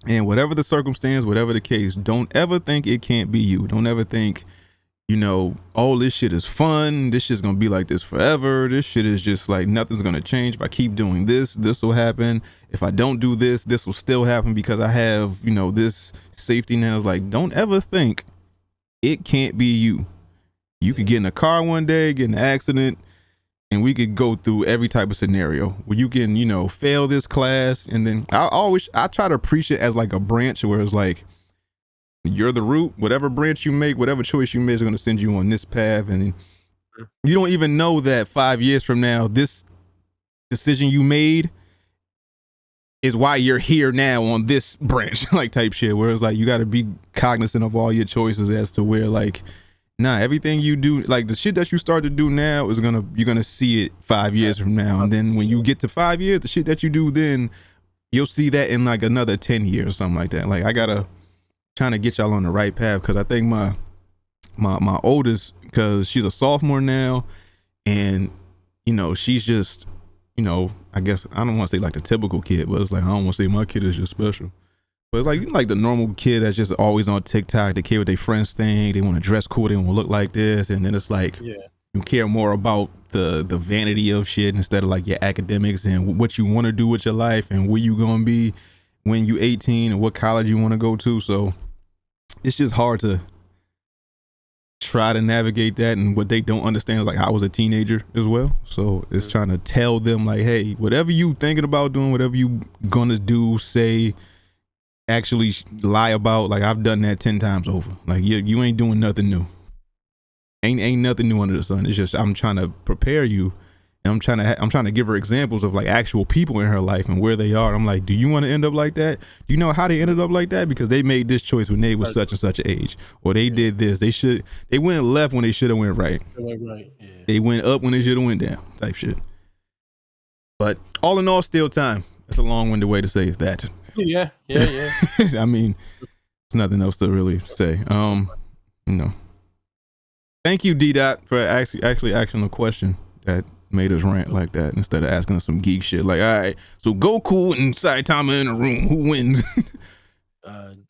And whatever the circumstance, whatever the case, don't ever think it can't be you. Don't ever think, you know, oh, this shit is fun. This shit's gonna be like this forever. This shit is just like nothing's gonna change. If I keep doing this, this will happen. If I don't do this, this will still happen because I have, you know, this safety net. It's like, don't ever think it can't be you. You could get in a car one day, get in an accident, and we could go through every type of scenario where you can, you know, fail this class. And then I try to preach it as like a branch where it's like, you're the root, whatever branch you make, whatever choice you make is going to send you on this path. And you don't even know that 5 years from now, this decision you made is why you're here now on this branch, like type shit, where it's like, you got to be cognizant of all your choices as to where like, nah, everything you do, like the shit that you start to do now you're gonna see it 5 years from now. And then when you get to 5 years, the shit that you do then, you'll see that in like another 10 years or something like that. Like I gotta trying to get y'all on the right path, because I think my oldest, because she's a sophomore now, and you know, she's just, you know, I guess I don't want to say like the typical kid, but it's like I don't want to say my kid is just special. But it's like the normal kid that's just always on TikTok. They care what their friends think. They want to dress cool. They want to look like this. And then it's like, you care more about the vanity of shit instead of like your academics and what you want to do with your life and where you going to be when you 18 and what college you want to go to. So it's just hard to try to navigate that. And what they don't understand is like I was a teenager as well. So it's trying to tell them like, hey, whatever you thinking about doing, whatever you going to do, say, actually lie about, like I've done that 10 times over. Like you ain't doing nothing new. Ain't nothing new under the sun. It's just I'm trying to prepare you, and I'm trying to give her examples of like actual people in her life and where they are. I'm like, do you want to end up like that? Do you know how they ended up like that? Because they made this choice when they was such and such an age, or they did this. They went left when they should have went right. They went up when they should have went down. Type shit. But all in all, still time. That's a long-winded way to say that. Yeah. I mean, there's nothing else to really say. You know. Thank you, D-Dot, for actually asking a question that made us rant like that instead of asking us some geek shit. Like, all right, so Goku and Saitama in a room, who wins?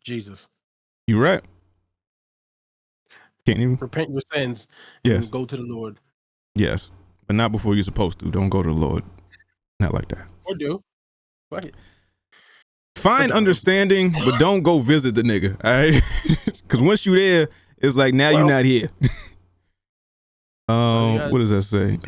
Jesus. You right. Can't even repent your sins. Yes. And go to the Lord. Yes, but not before you're supposed to. Don't go to the Lord. Not like that. Or do. Right. Find understanding, but don't go visit the nigga. All right, because once you there, it's like now you're not here. What does that say?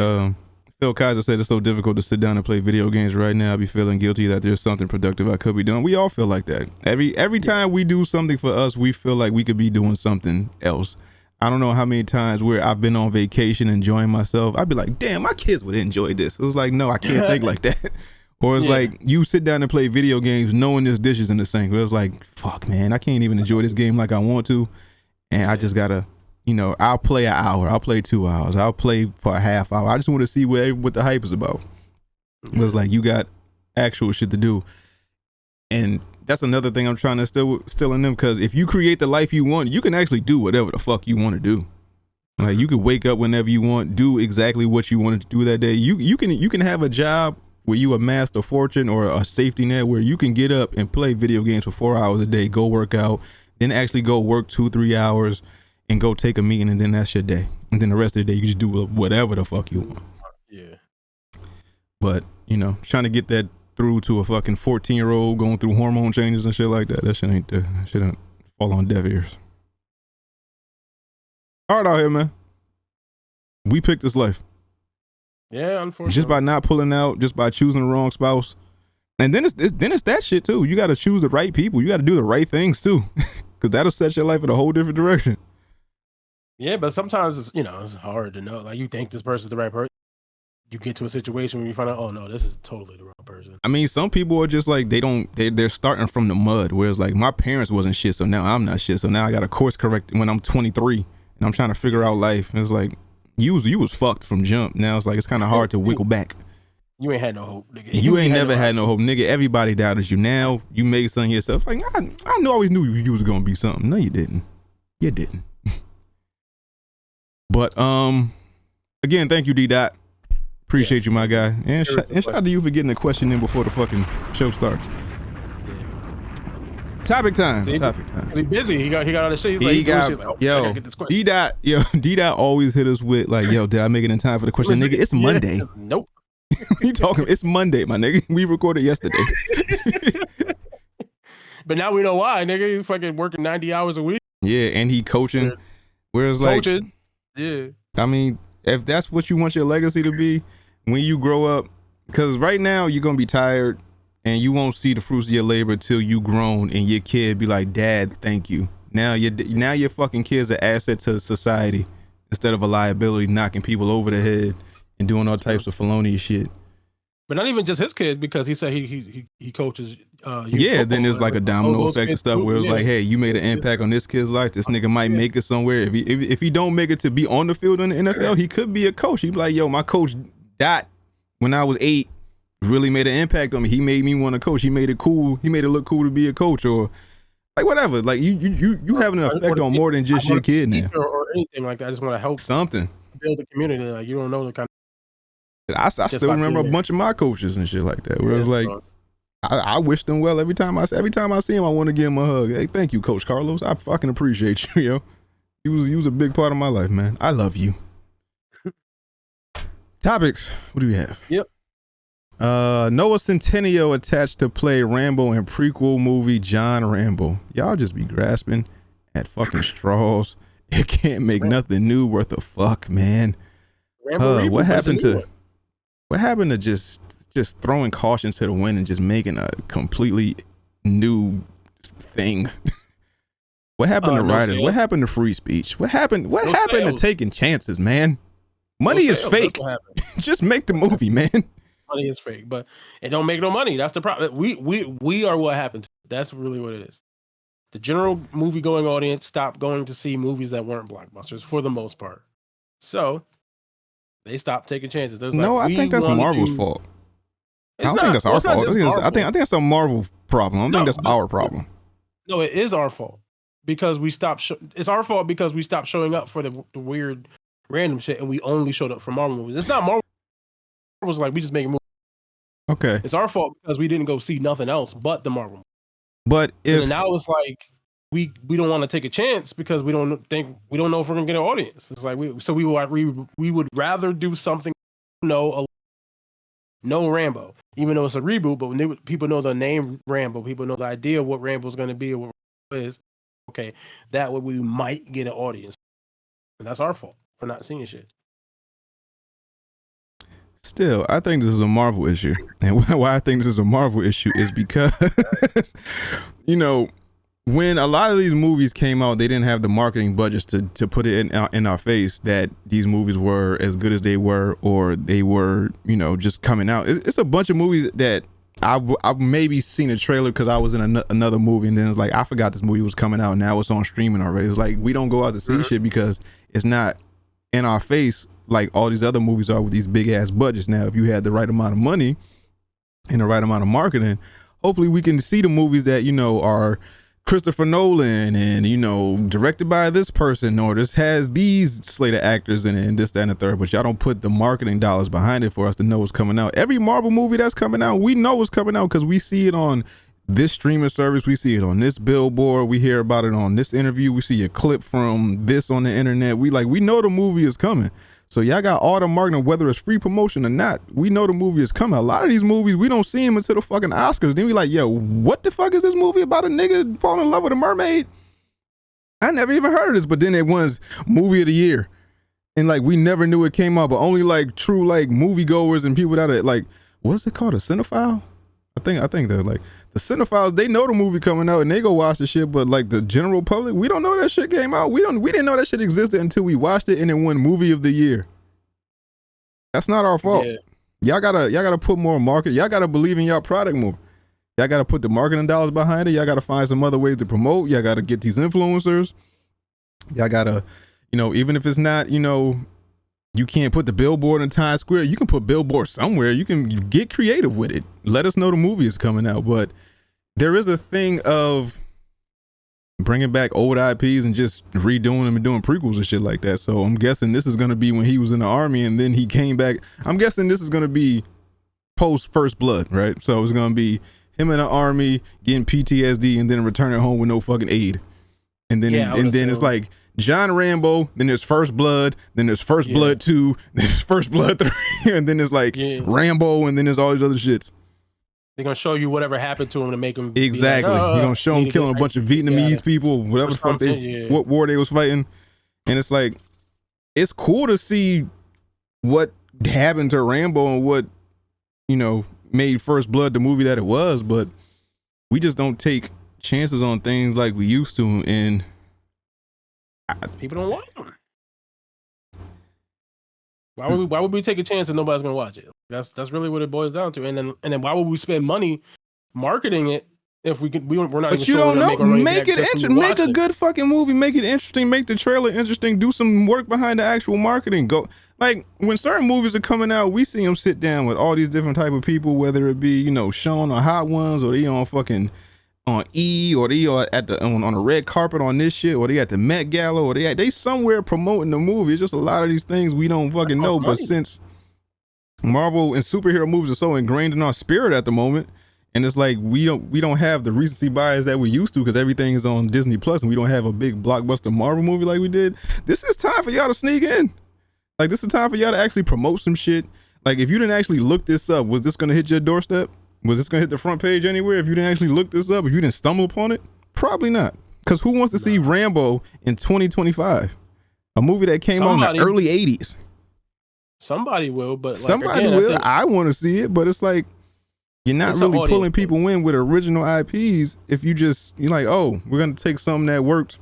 Phil Kaiser said it's so difficult to sit down and play video games right now. I be feeling guilty that there's something productive I could be doing. We all feel like that. Every time we do something for us, we feel like we could be doing something else. I don't know how many times where I've been on vacation enjoying myself. I'd be like, damn, my kids would enjoy this. It was like, no, I can't think like that. Or it's like you sit down and play video games knowing there's dishes in the sink. It was like, fuck, man, I can't even enjoy this game like I want to. And I just gotta, you know, I'll play an hour. I'll play 2 hours. I'll play for a half hour. I just want to see what the hype is about. It was like, you got actual shit to do. And that's another thing I'm trying to still in them, because if you create the life you want, you can actually do whatever the fuck you want to do. Like you could wake up whenever you want, do exactly what you wanted to do that day. You can have a job where you amassed a fortune or a safety net where you can get up and play video games for 4 hours a day, go work out, then actually go work 2-3 hours and go take a meeting, and then that's your day. And then the rest of the day you just do whatever the fuck you want. Yeah. But trying to get that through to a fucking 14-year-old going through hormone changes and shit like that, that shit ain't fall on deaf ears. Hard out here, man. We picked this life. Yeah, unfortunately. Just by not pulling out, just by choosing the wrong spouse. And then it's that shit too. You got to choose the right people. You got to do the right things too. Because that'll set your life in a whole different direction. Yeah, but sometimes it's hard to know. Like you think this person's the right person. You get to a situation where you find out, oh no, this is totally the wrong person. I mean, some people are just like, they're starting from the mud. Whereas like my parents wasn't shit, so now I'm not shit. So now I got to course correct when I'm 23 and I'm trying to figure out life. And it's like, you was fucked from jump. Now it's like, it's kind of hard to wiggle back. You ain't had no hope, nigga. You ain't never had no hope, nigga. Everybody doubted you. Now you made something yourself. Like, I always knew you was going to be something. No, you didn't. You didn't. But, again, thank you, D-Dot. Appreciate you, my guy. And shout out to you for getting the question in before the fucking show starts. Yeah. Topic time. Topic time. He's busy. He got all the shit. He's D-Dot always hit us with like, yo, did I make it in time for the question? Nigga, it's Monday. Nope. You talking? It's Monday, my nigga. We recorded yesterday. But now we know why, nigga. He's fucking working 90 hours a week. Yeah, and he coaching. Whereas like, yeah. I mean, if that's what you want your legacy to be, when you grow up, because right now you're gonna be tired and you won't see the fruits of your labor till you grown and your kid be like, Dad, thank you. Now your fucking kid's an asset to society instead of a liability, knocking people over the head and doing all types of felonious shit. But not even just his kid, because he said he coaches. Then there's like a domino effect and stuff where it's like, hey, you made an impact on this kid's life. This nigga might make it somewhere. If he don't make it to be on the field in the NFL, he could be a coach. He'd be like, yo, my coach Dot when I was 8 really made an impact on me. He made me want to coach. He made it cool. He made it look cool to be a coach, or like whatever. Like you have an effect on more than just your kid now, or anything like that. I just want to help something build the community. Like you don't know the kind of. I still remember a bunch of my coaches and shit like that. Where it was like, I wish them well every time I see him. I want to give him a hug. Hey, thank you, Coach Carlos. I fucking appreciate you, yo. He was a big part of my life, man. I love you. Topics. What do we have? Yep. Noah Centineo attached to play Rambo in prequel movie John Rambo. Y'all just be grasping at fucking straws. It can't make nothing new worth a fuck, man. What happened to just throwing caution to the wind and just making a completely new thing? What happened to writers? What happened to free speech? What happened to taking chances, man? Money is fake. Just make the movie, man. Money is fake, but it don't make no money. That's the problem. We are what happened. That's really what it is. The general movie going audience stopped going to see movies that weren't blockbusters for the most part. So they stopped taking chances. I think that's Marvel's fault. I don't think that's our fault. I think that's a Marvel problem. I don't think that's our problem. No, it is our fault because we stopped. It's our fault because we stopped showing up for the weird, random shit, and we only showed up for Marvel movies. It's not Marvel. It was like we just make a movie. Okay. It's our fault because we didn't go see nothing else but the Marvel movie. But now it's like we don't want to take a chance because we don't know if we're gonna get an audience. It's like we would rather do something no Rambo, even though it's a reboot. But when people know the name Rambo, people know the idea of what Rambo's gonna be or what it is. Okay, that way we might get an audience, and that's our fault for not seeing shit. Still, I think this is a Marvel issue. And why I think this is a Marvel issue is because, when a lot of these movies came out, they didn't have the marketing budgets to put it in our face that these movies were as good as they were, or they were, just coming out. It's a bunch of movies that I've maybe seen a trailer because I was in another movie, and then it's like, I forgot this movie was coming out. Now it's on streaming already. It's like, we don't go out to see shit because it's not in our face like all these other movies are with these big ass budgets. Now, if you had the right amount of money and the right amount of marketing, hopefully we can see the movies that, are Christopher Nolan and, you know, directed by this person, or this has these slate of actors in it and this, that, and the third, but y'all don't put the marketing dollars behind it for us to know what's coming out. Every Marvel movie that's coming out, we know what's coming out because we see it on this streaming service, we see it on this billboard, we hear about it on this interview, we see a clip from this on the internet. We know the movie is coming. So y'all got all the marketing, whether it's free promotion or not. We know the movie is coming. A lot of these movies, we don't see them until the fucking Oscars. Then we like, yo, what the fuck is this movie about a nigga falling in love with a mermaid? I never even heard of this, but then it was movie of the year. And like, we never knew it came out, but only like true like moviegoers and people that are like, what's it called? A cinephile? I think they're like, the cinephiles, they know the movie coming out and they go watch the shit, but like the general public, we don't know that shit came out. We didn't know that shit existed until we watched it and it won movie of the year. That's not our fault. Yeah. Y'all gotta put more market. Y'all gotta believe in y'all product more. Y'all gotta put the marketing dollars behind it. Y'all gotta find some other ways to promote. Y'all gotta get these influencers. Y'all gotta, you know, even if it's not, you know, you can't put the billboard in Times Square. You can put billboard somewhere. You can get creative with it. Let us know the movie is coming out. But there is a thing of bringing back old IPs and just redoing them and doing prequels and shit like that. So I'm guessing this is going to be when he was in the army and then he came back. I'm guessing this is going to be post First Blood, right? So it's going to be him in the army getting PTSD and then returning home with no fucking aid. And then it's like John Rambo, then there's First Blood, then there's First Blood 2, then there's First Blood 3, and then there's like Rambo, and then there's all these other shits. They're gonna show you whatever happened to him to make him exactly. Like, you're gonna show him killing a bunch of Vietnamese people, whatever the fuck what war they was fighting, and it's like it's cool to see what happened to Rambo and what, you know, made First Blood the movie that it was, but we just don't take chances on things like we used to, and people don't watch them. Why would we take a chance if nobody's gonna watch it? That's really what it boils down to. And then why would we spend money marketing it if we're not? But you don't know. Make it interesting. Make a good fucking movie. Make it interesting. Make the trailer interesting. Do some work behind the actual marketing. Go like when certain movies are coming out, we see them sit down with all these different type of people, whether it be, you know, Sean or Hot Ones, or they on fucking on E, or they are at the on a red carpet on this shit, or they at the Met Gala, or they somewhere promoting the movie. It's just a lot of these things we don't fucking know. But since Marvel and superhero movies are so ingrained in our spirit at the moment, and it's like we don't have the recency bias that we used to because everything is on Disney Plus, and we don't have a big blockbuster Marvel movie like we did. This is time for y'all to sneak in. Like, this is time for y'all to actually promote some shit. Like, if you didn't actually look this up, was this gonna hit your doorstep? Was this gonna hit the front page anywhere if you didn't actually look this up? If you didn't stumble upon it? Probably not. Because who wants to see Rambo in 2025? A movie that came out in the early 80s. Somebody will, but like, somebody will. I want to see it, but it's like you're not really pulling people in with original IPs if you're like, oh, we're gonna take something that worked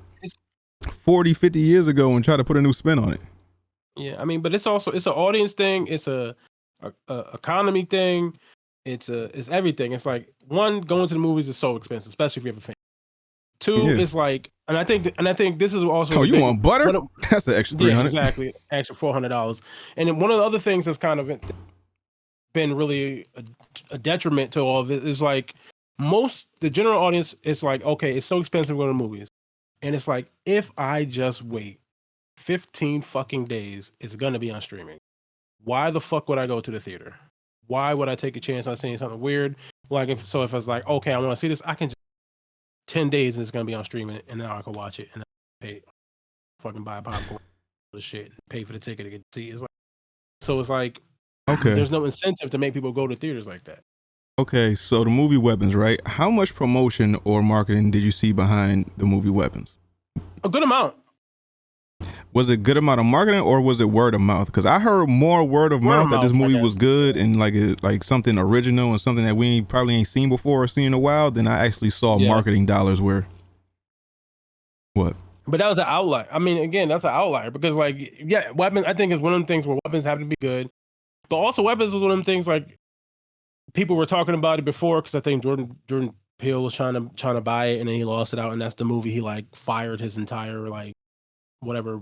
40, 50 years ago and try to put a new spin on it. Yeah, I mean, but it's an audience thing. It's a economy thing. It's everything. It's like, one, going to the movies is so expensive, especially if you have a family. Two, it's like, and I think this is also. Oh, you want butter? That's an extra $300. Yeah, exactly, extra $400. And then one of the other things that's kind of been really a detriment to all of it is like the general audience is like, okay, it's so expensive to go to movies, and it's like, if I just wait 15 fucking days, it's gonna be on streaming. Why the fuck would I go to the theater? Why would I take a chance on seeing something weird? Like, if I was like, okay, I want to see this, I can just 10 days and it's gonna be on streaming, and then I can watch it and pay, fucking buy popcorn, the shit, pay for the ticket to get to see. It's like, so it's like, okay, there's no incentive to make people go to theaters like that. Okay, so the movie Weapons, right? How much promotion or marketing did you see behind the movie Weapons? A good amount. Was it a good amount of marketing, or was it word of mouth? Because I heard more word of mouth that this movie was good and like something original and something that we probably ain't seen before or seen in a while than I actually saw marketing dollars where. What? But that was an outlier. I mean, again, that's an outlier because, like, yeah, Weapons, I think, is one of them things where Weapons have to be good. But also, Weapons was one of them things, like, people were talking about it before because I think Jordan Peele was trying to buy it, and then he lost it out, and that's the movie he, like, fired his entire, like, whatever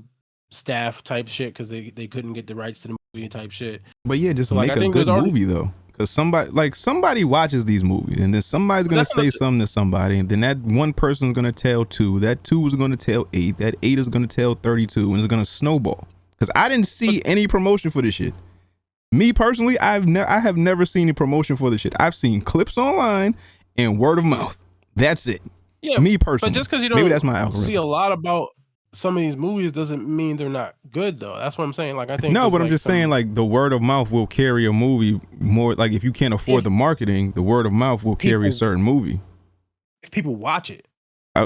staff type shit because they couldn't get the rights to the movie type shit. But yeah, just so, make a good movie though, because somebody watches these movies, and then somebody's gonna say something to somebody, and then that one person's gonna tell 2, that 2 is gonna tell 8, that 8 is gonna tell 32, and it's gonna snowball. Because I didn't see any promotion for this shit. Me personally, I have never seen any promotion for this shit. I've seen clips online and word of mouth. That's it. Yeah, me personally. But just because you don't maybe that's my algorithm. see a lot about some of these movies doesn't mean they're not good, though. That's what I'm saying. Like, I think no, but I'm just saying, like, the word of mouth will carry a movie more. Like, if you can't afford the marketing, the word of mouth will carry a certain movie. If people watch it,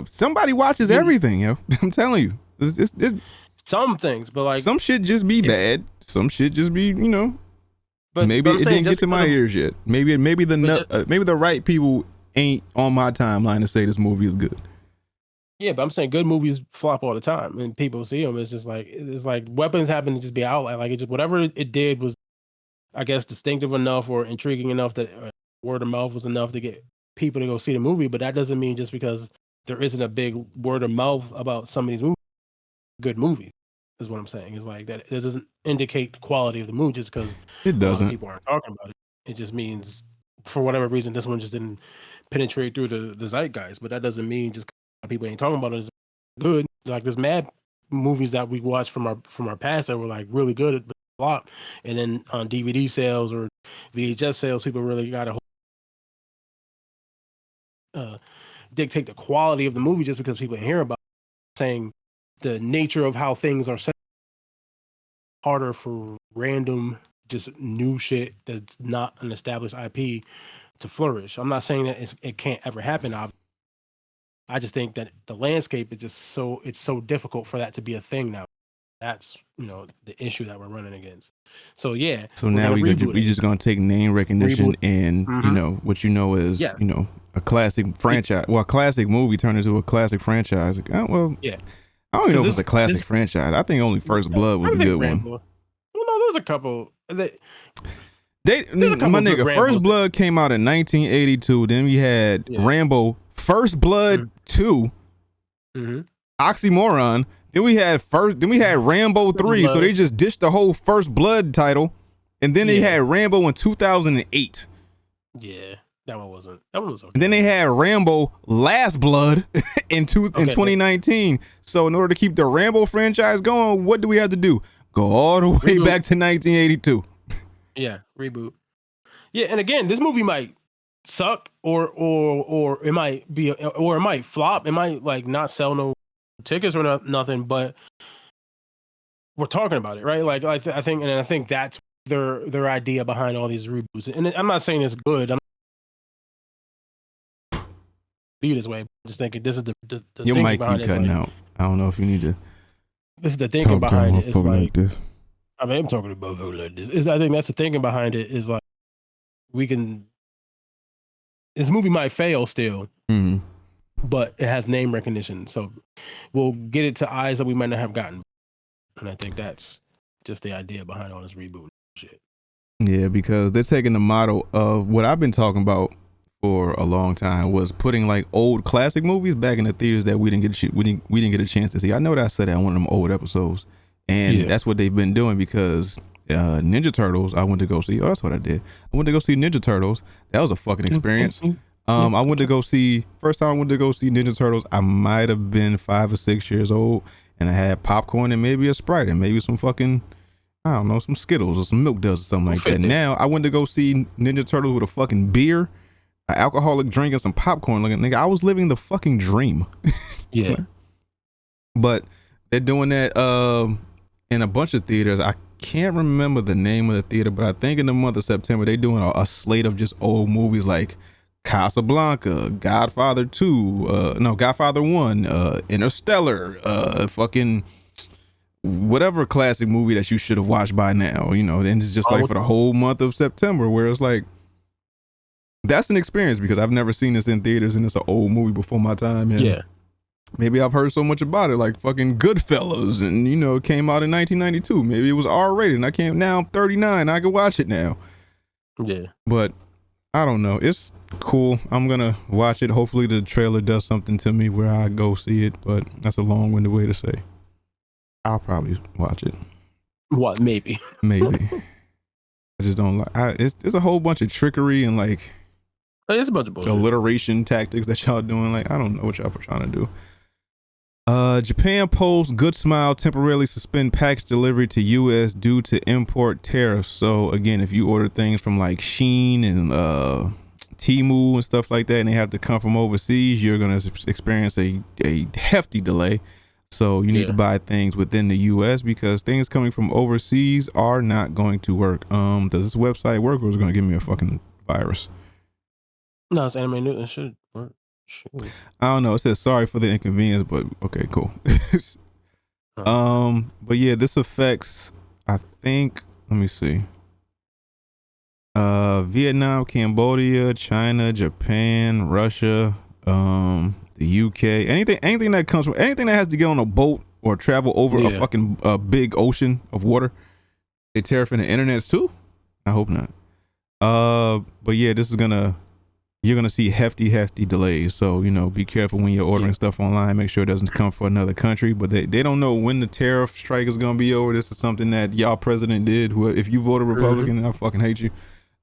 somebody watches everything. Yo, I'm telling you, it's some things, but like some shit just be bad. Some shit just be, you know. But maybe it didn't get to my ears yet. Maybe the right people ain't on my timeline to say this movie is good. Yeah, but I'm saying good movies flop all the time, and people see them. It's like Weapons happen to just be out. Like it just whatever it did was, I guess, distinctive enough or intriguing enough that word of mouth was enough to get people to go see the movie. But that doesn't mean just because there isn't a big word of mouth about some of these movies, good movies. Is what I'm saying. Is like that. It doesn't indicate the quality of the movie just because it doesn't. People aren't talking about it. It just means for whatever reason this one just didn't penetrate through the zeitgeist. But that doesn't mean just people ain't talking about it is good. Like there's mad movies that we watched from our past that were like really good at a lot, and then on DVD sales or VHS sales, people really got to dictate the quality of the movie just because people hear about it, saying the nature of how things are set harder for random just new shit that's not an established IP to flourish. I'm not saying that it can't ever happen. I just think that the landscape is just so difficult for that to be a thing now. That's the issue that we're running against. So yeah. So now we just gonna take name recognition and what is a classic franchise. Well, a classic movie turned into a classic franchise. Like, yeah. I don't even know if it's a classic franchise. I think only First Blood was a good Rambo. one. Well, no, there's a couple. My nigga, First Blood came out in 1982. Then we had Rambo, First Blood 2, Oxymoron. Then we had Rambo 3. So they just ditched the whole First Blood title, and then they had Rambo in 2008. Yeah. That one was okay. And then they had Rambo Last Blood in 2019. So in order to keep the Rambo franchise going, what do we have to do? Go all the way back to 1982. Yeah, reboot. Yeah, and again, this movie might suck or it might be or it might flop. It might like not sell no tickets or nothing, but we're talking about it, right? Like I think that's their idea behind all these reboots. And I'm not saying it's good. Be this way. I'm just thinking this is the your mic keep cutting out. I don't know if you need to. This is the thinking behind it. It's like this. I mean, I'm talking about folks like this. I think that's the thinking behind it. Is like this movie might fail still, but it has name recognition, so we'll get it to eyes that we might not have gotten. And I think that's just the idea behind all this reboot shit. Yeah, because they're taking the model of what I've been talking about for a long time, was putting like old classic movies back in the theaters that we didn't get a chance to see. I know that I said that on one of them old episodes, and that's what they've been doing because Ninja Turtles I went to go see. Oh, that's what I did. I went to go see Ninja Turtles. That was a fucking experience. I went to go see, first time I went to go see Ninja Turtles, I might have been 5 or 6 years old, and I had popcorn and maybe a Sprite and maybe some fucking, I don't know, some Skittles or some Milk Duds or something like that. Now I went to go see Ninja Turtles with a fucking beer, an alcoholic drink, and some popcorn. Like, nigga, I was living the fucking dream. Yeah. But they're doing that in a bunch of theaters. I can't remember the name of the theater, but I think in the month of September they doing a slate of just old movies like Casablanca, Godfather 2, Godfather 1, Interstellar, fucking whatever classic movie that you should have watched by now, and it's just like for the whole month of September, where it's like, that's an experience because I've never seen this in theaters and it's an old movie before my time. And maybe I've heard so much about it, like fucking Goodfellas, and it came out in 1992. Maybe it was R-rated and now I'm 39, I can watch it now. Yeah. But I don't know. It's cool. I'm gonna watch it. Hopefully the trailer does something to me where I go see it, but that's a long-winded way to say I'll probably watch it. What? Maybe. I just don't like. It's a whole bunch of trickery and like It's a bunch of bullshit. alliteration tactics that y'all doing. Like I don't know what y'all trying to do. Japan Post Good Smile temporarily suspend package delivery to U.S. due to import tariffs. So again, if you order things from like Shein and Temu and stuff like that, and they have to come from overseas, you're gonna experience a hefty delay. So you need to buy things within the U.S. because things coming from overseas are not going to work. Does this website work, or is it gonna give me a fucking virus? No, it's anime news. It should work. I don't know. It says sorry for the inconvenience, but okay, cool. But yeah, this affects, I think, let me see. Vietnam, Cambodia, China, Japan, Russia, the UK, anything that comes from anything that has to get on a boat or travel over a fucking big ocean of water. They tariff in the internets too? I hope not. But yeah, you're gonna see hefty delays. So, you know, be careful when you're ordering stuff online. Make sure it doesn't come from another country. But they don't know when the tariff strike is gonna be over. This is something that y'all president did. Who, if you voted Republican, I fucking hate you.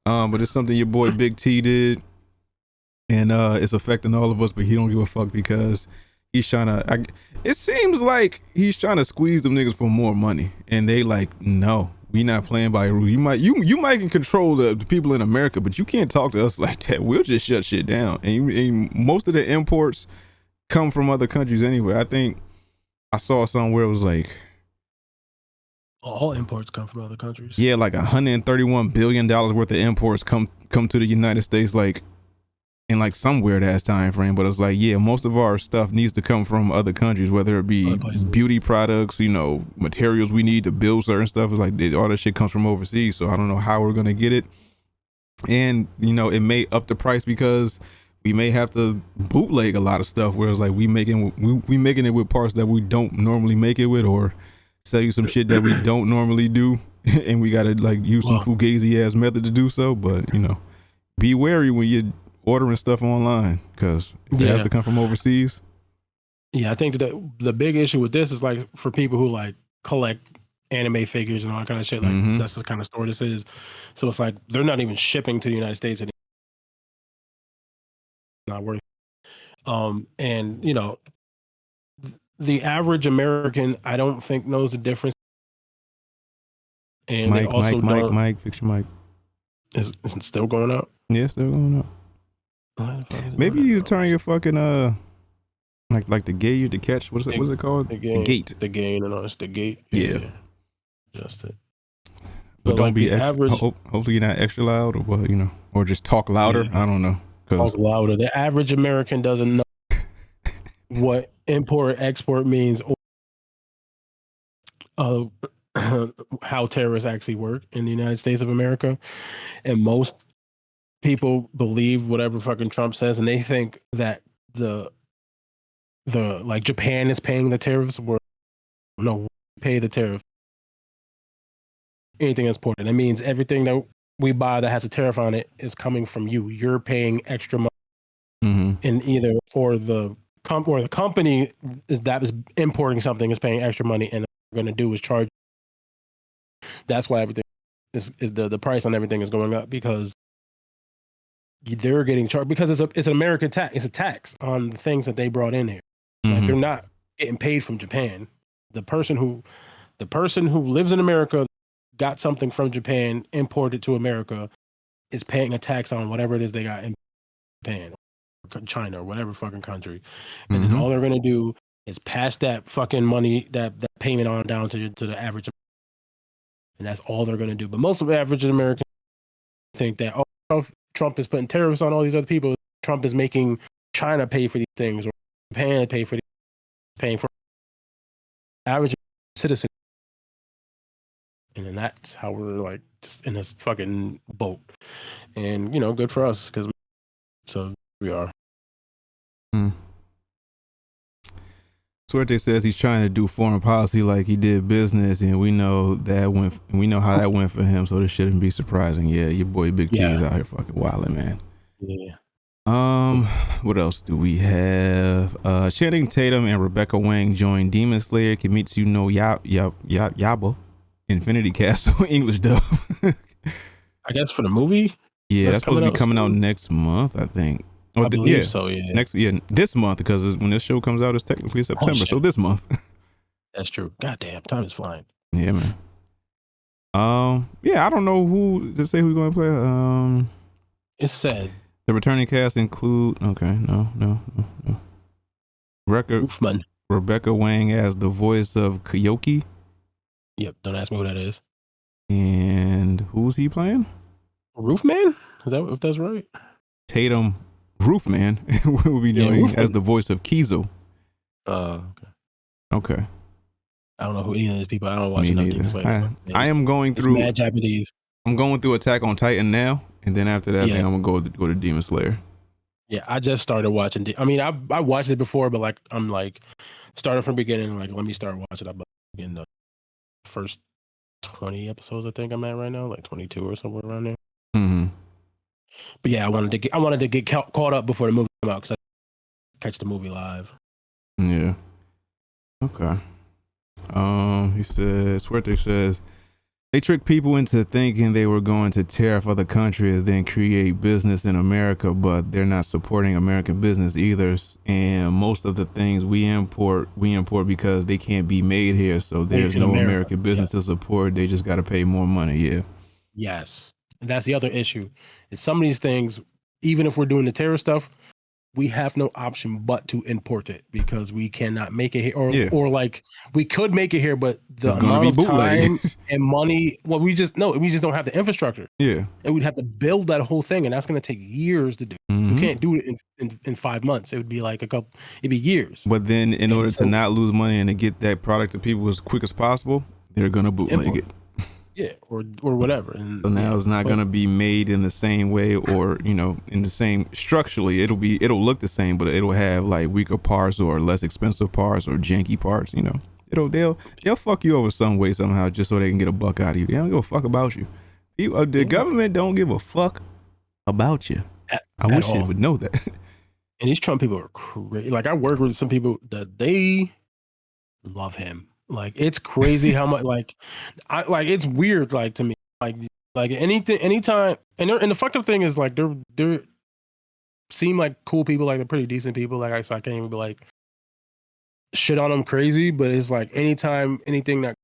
But it's something your boy Big T did, and it's affecting all of us. But he don't give a fuck because he's trying to. It seems like he's trying to squeeze them niggas for more money, and they like, no, we not playing by rules. You might can control the people in America, but you can't talk to us like that. We'll just shut shit down. And most of the imports come from other countries anyway. I think I saw somewhere it was like all imports come from other countries. Yeah, like $131 billion worth of imports come to the United States, like in like some weird ass time frame. But it's like, yeah, most of our stuff needs to come from other countries, whether it be beauty products, you know, materials we need to build certain stuff. It's like all that shit comes from overseas. So I don't know how we're gonna get it. And you know, it may up the price because we may have to bootleg a lot of stuff. Whereas like we making it with parts that we don't normally make it with, or sell you some shit that we don't normally do, and we gotta like use some fugazi ass method to do so. But you know, be wary when you're ordering stuff online because it has to come from overseas. Yeah, I think that the big issue with this is like for people who like collect anime figures and all that kind of shit. Like that's the kind of store this is. So it's like they're not even shipping to the United States anymore. Not worth it. And you know, the average American, I don't think knows the difference. And Mike, fix your mic. Is it still going up? Yeah, still going up. Maybe you turn your fucking like the gate you to catch. What's it called? The gate. The gain and all. It's the gate. Yeah. Just it. But don't like be extra. Average, hopefully you're not extra loud, or what, you know, or just talk louder. Yeah. I don't know. Talk louder. The average American doesn't know what import export means, or how terrorists actually work in the United States of America. And most people believe whatever fucking Trump says, and they think that the like Japan is paying the tariffs. Where no, we pay the tariff. Anything that's imported. That means everything that we buy that has a tariff on it is coming from you. You're paying extra money, in either or the company is importing something is paying extra money, and what they're going to do is charge. That's why everything is the price on everything is going up, because they're getting charged, because it's an American tax. It's a tax on the things that they brought in here. Like they're not getting paid from Japan. The person who lives in America, got something from Japan, imported to America, is paying a tax on whatever it is they got in Japan or China or whatever fucking country. And then all they're going to do is pass that fucking money, that payment on down to the average. And that's all they're going to do. But most of the average Americans think that, oh, Trump is putting tariffs on all these other people. Trump is making China pay for these things, or Japan pay for these, paying for average citizen. And then that's how we're like just in this fucking boat. And, you know, good for us, because so we are. Suerte says he's trying to do foreign policy like he did business, and we know how that went for him, so this shouldn't be surprising. Yeah, your boy Big T is out here fucking wilding, man. Yeah. What else do we have? Channing Tatum and Rebecca Wang join Demon Slayer Kimetsu no Yaiba Infinity Castle English dub. I guess for the movie. Yeah, that's supposed to be coming out next month, I think. I believe so. Yeah, this month, because when this show comes out, it's technically September, so this month. That's true. Goddamn, time is flying. Yeah, man. Yeah, I don't know who to say who's going to play. It's said the returning cast include. Okay, no. Rebecca Wang as the voice of Kyoki. Yep. Don't ask me who that is. And who's he playing? Roofman? Is that if that's right? Tatum Roofman will be doing as the voice of Kizo. Okay. I don't know who any of these people. I don't watch enough. I am going through mad Japanese. I'm going through Attack on Titan now, and then after that, I think I'm gonna go to Demon Slayer. Yeah, I just started watching. I mean, I watched it before, but like I'm like starting from the beginning. Like, let me start watching. I'm in the first 20 episodes. I think I'm at right now, like 22 or somewhere around there. Mm-hmm. But yeah, I wanted to get caught up before the movie came out because I catch the movie live. Yeah. Okay. He says, Suerte says, they tricked people into thinking they were going to tariff other countries, then create business in America, but they're not supporting American business either. And most of the things we import because they can't be made here. So there's no American business to support. They just got to pay more money. Yeah. Yes. And that's the other issue. Is some of these things, even if we're doing the terror stuff, we have no option but to import it because we cannot make it here, or like we could make it here, but the amount of time and money, we just don't have the infrastructure. Yeah, and we'd have to build that whole thing, and that's going to take years to do. Mm-hmm. We can't do it in 5 months. It would be like it'd be years. But then, in order to not lose money and to get that product to people as quick as possible, they're gonna bootleg it. Yeah, or whatever. And so now it's not gonna be made in the same way, or in the same structurally. It'll look the same, but it'll have like weaker parts or less expensive parts or janky parts. They'll fuck you over some way somehow just so they can get a buck out of you. They don't give a fuck about you. The government don't give a fuck about you. I wish you would know that. And these Trump people are crazy. Like I work with some people that they love him. Like it's crazy how much it's weird to me like anytime and the fucked up thing is like they're seem like cool people, like they're pretty decent people, like I can't even be like shit on them crazy, but it's like anytime anything that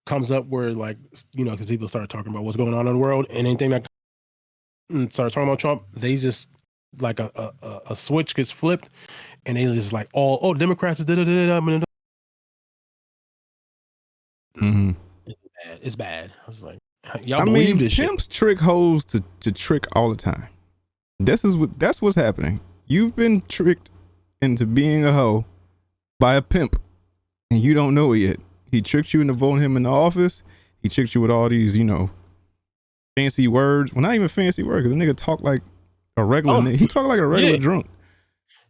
comes up where like because people start talking about what's going on in the world and anything that starts talking about Trump, they just like a switch gets flipped and they just like Democrats Mm-hmm. It's bad. I was like, y'all believe this shit. Pimps trick hoes to trick all the time. That's what's happening. You've been tricked into being a hoe by a pimp, and you don't know it yet. He tricked you into voting him in the office. He tricked you with all these, fancy words. Well, not even fancy words, because the nigga talk like a regular. He talk like a regular drunk,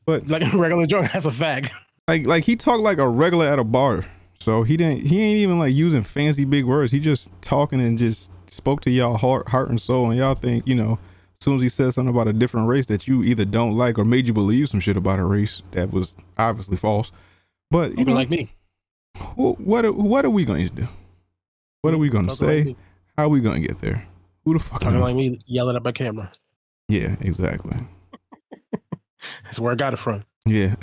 but like a regular drunk. That's a fact. Like he talked like a regular at a bar. So he ain't even like using fancy big words. He just talking and just spoke to y'all heart and soul. And y'all think, as soon as he said something about a different race that you either don't like or made you believe some shit about a race that was obviously false. But you like me. What are we going to do? What are we going to say? Like how are we going to get there? Who the fuck? Talking like me, yelling at my camera. Yeah, exactly. That's where I got it from. Yeah.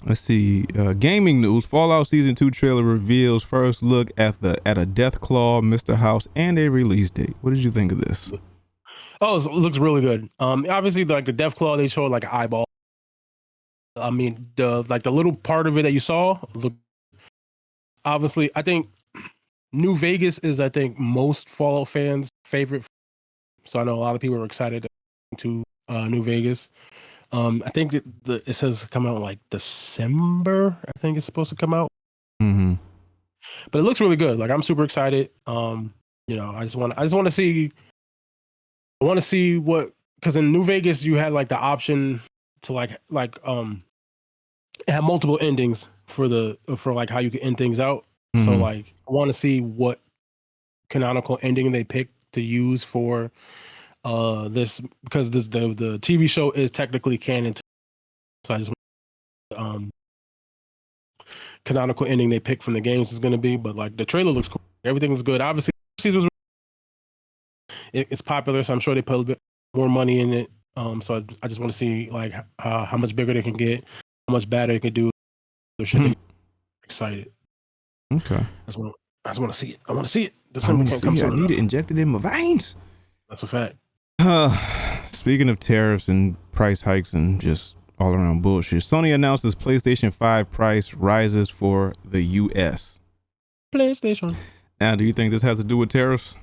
Let's see. Gaming news. Fallout Season 2 trailer reveals first look at a Deathclaw, Mr. House, and a release date. What did you think of this? Oh, it looks really good. Obviously, like the Deathclaw, they showed like an eyeball. I mean, the little part of it that you saw. Look, obviously, I think New Vegas is most Fallout fans' favorite. So I know a lot of people are excited to New Vegas. I think it says come out like December. I think it's supposed to come out. Mm-hmm. But it looks really good. Like I'm super excited. I just want to see. I want to see what, because in New Vegas you had like the option to have multiple endings for like how you can end things out. Mm-hmm. So like I want to see what canonical ending they pick to use for this, because the TV show is technically canon. So I just canonical ending they pick from the games is going to be, but like the trailer looks cool. Everything is good. Obviously was it's popular, so I'm sure they put a bit more money in it. So I just want to see like how much bigger they can get, how much better they can do. Should they excited? Okay. I just want to see it. I want to see it. I need it injected in my veins. That's a fact. Speaking of tariffs and price hikes and just all around bullshit, Sony announces PlayStation 5 price rises for the US. PlayStation. Now, do you think this has to do with tariffs?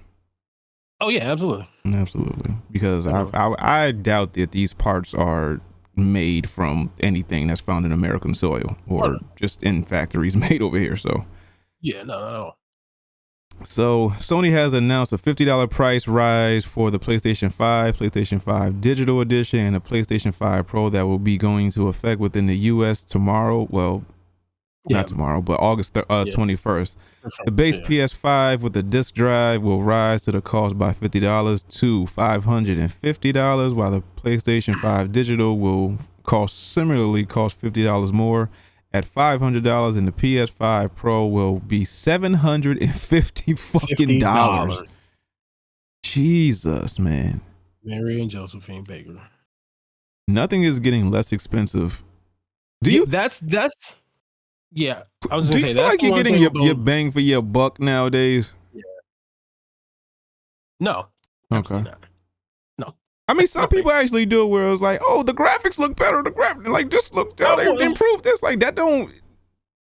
Oh yeah, absolutely. Absolutely. Because I doubt that these parts are made from anything that's found in American soil or just in factories made over here. So yeah, no, not at all. So Sony has announced a $50 price rise for the PlayStation 5, PlayStation 5 Digital Edition, and the PlayStation 5 Pro that will be going into effect within the US tomorrow. Well, not tomorrow, but August 21st. The base PS5 with the disc drive will rise to the cost by $50 to $550, while the PlayStation 5 Digital will similarly cost $50 more at $500, and the PS5 Pro will be $750 fucking dollars. Jesus, man. Mary and Josephine Baker. Nothing is getting less expensive. Do you? That's. Yeah, I was gonna say, feel like you're getting your bang for your buck nowadays? Yeah. No. Okay. Not. No. I mean, some people actually do it where it's like, oh, the graphics look better. Like this look, they improved this. Like that don't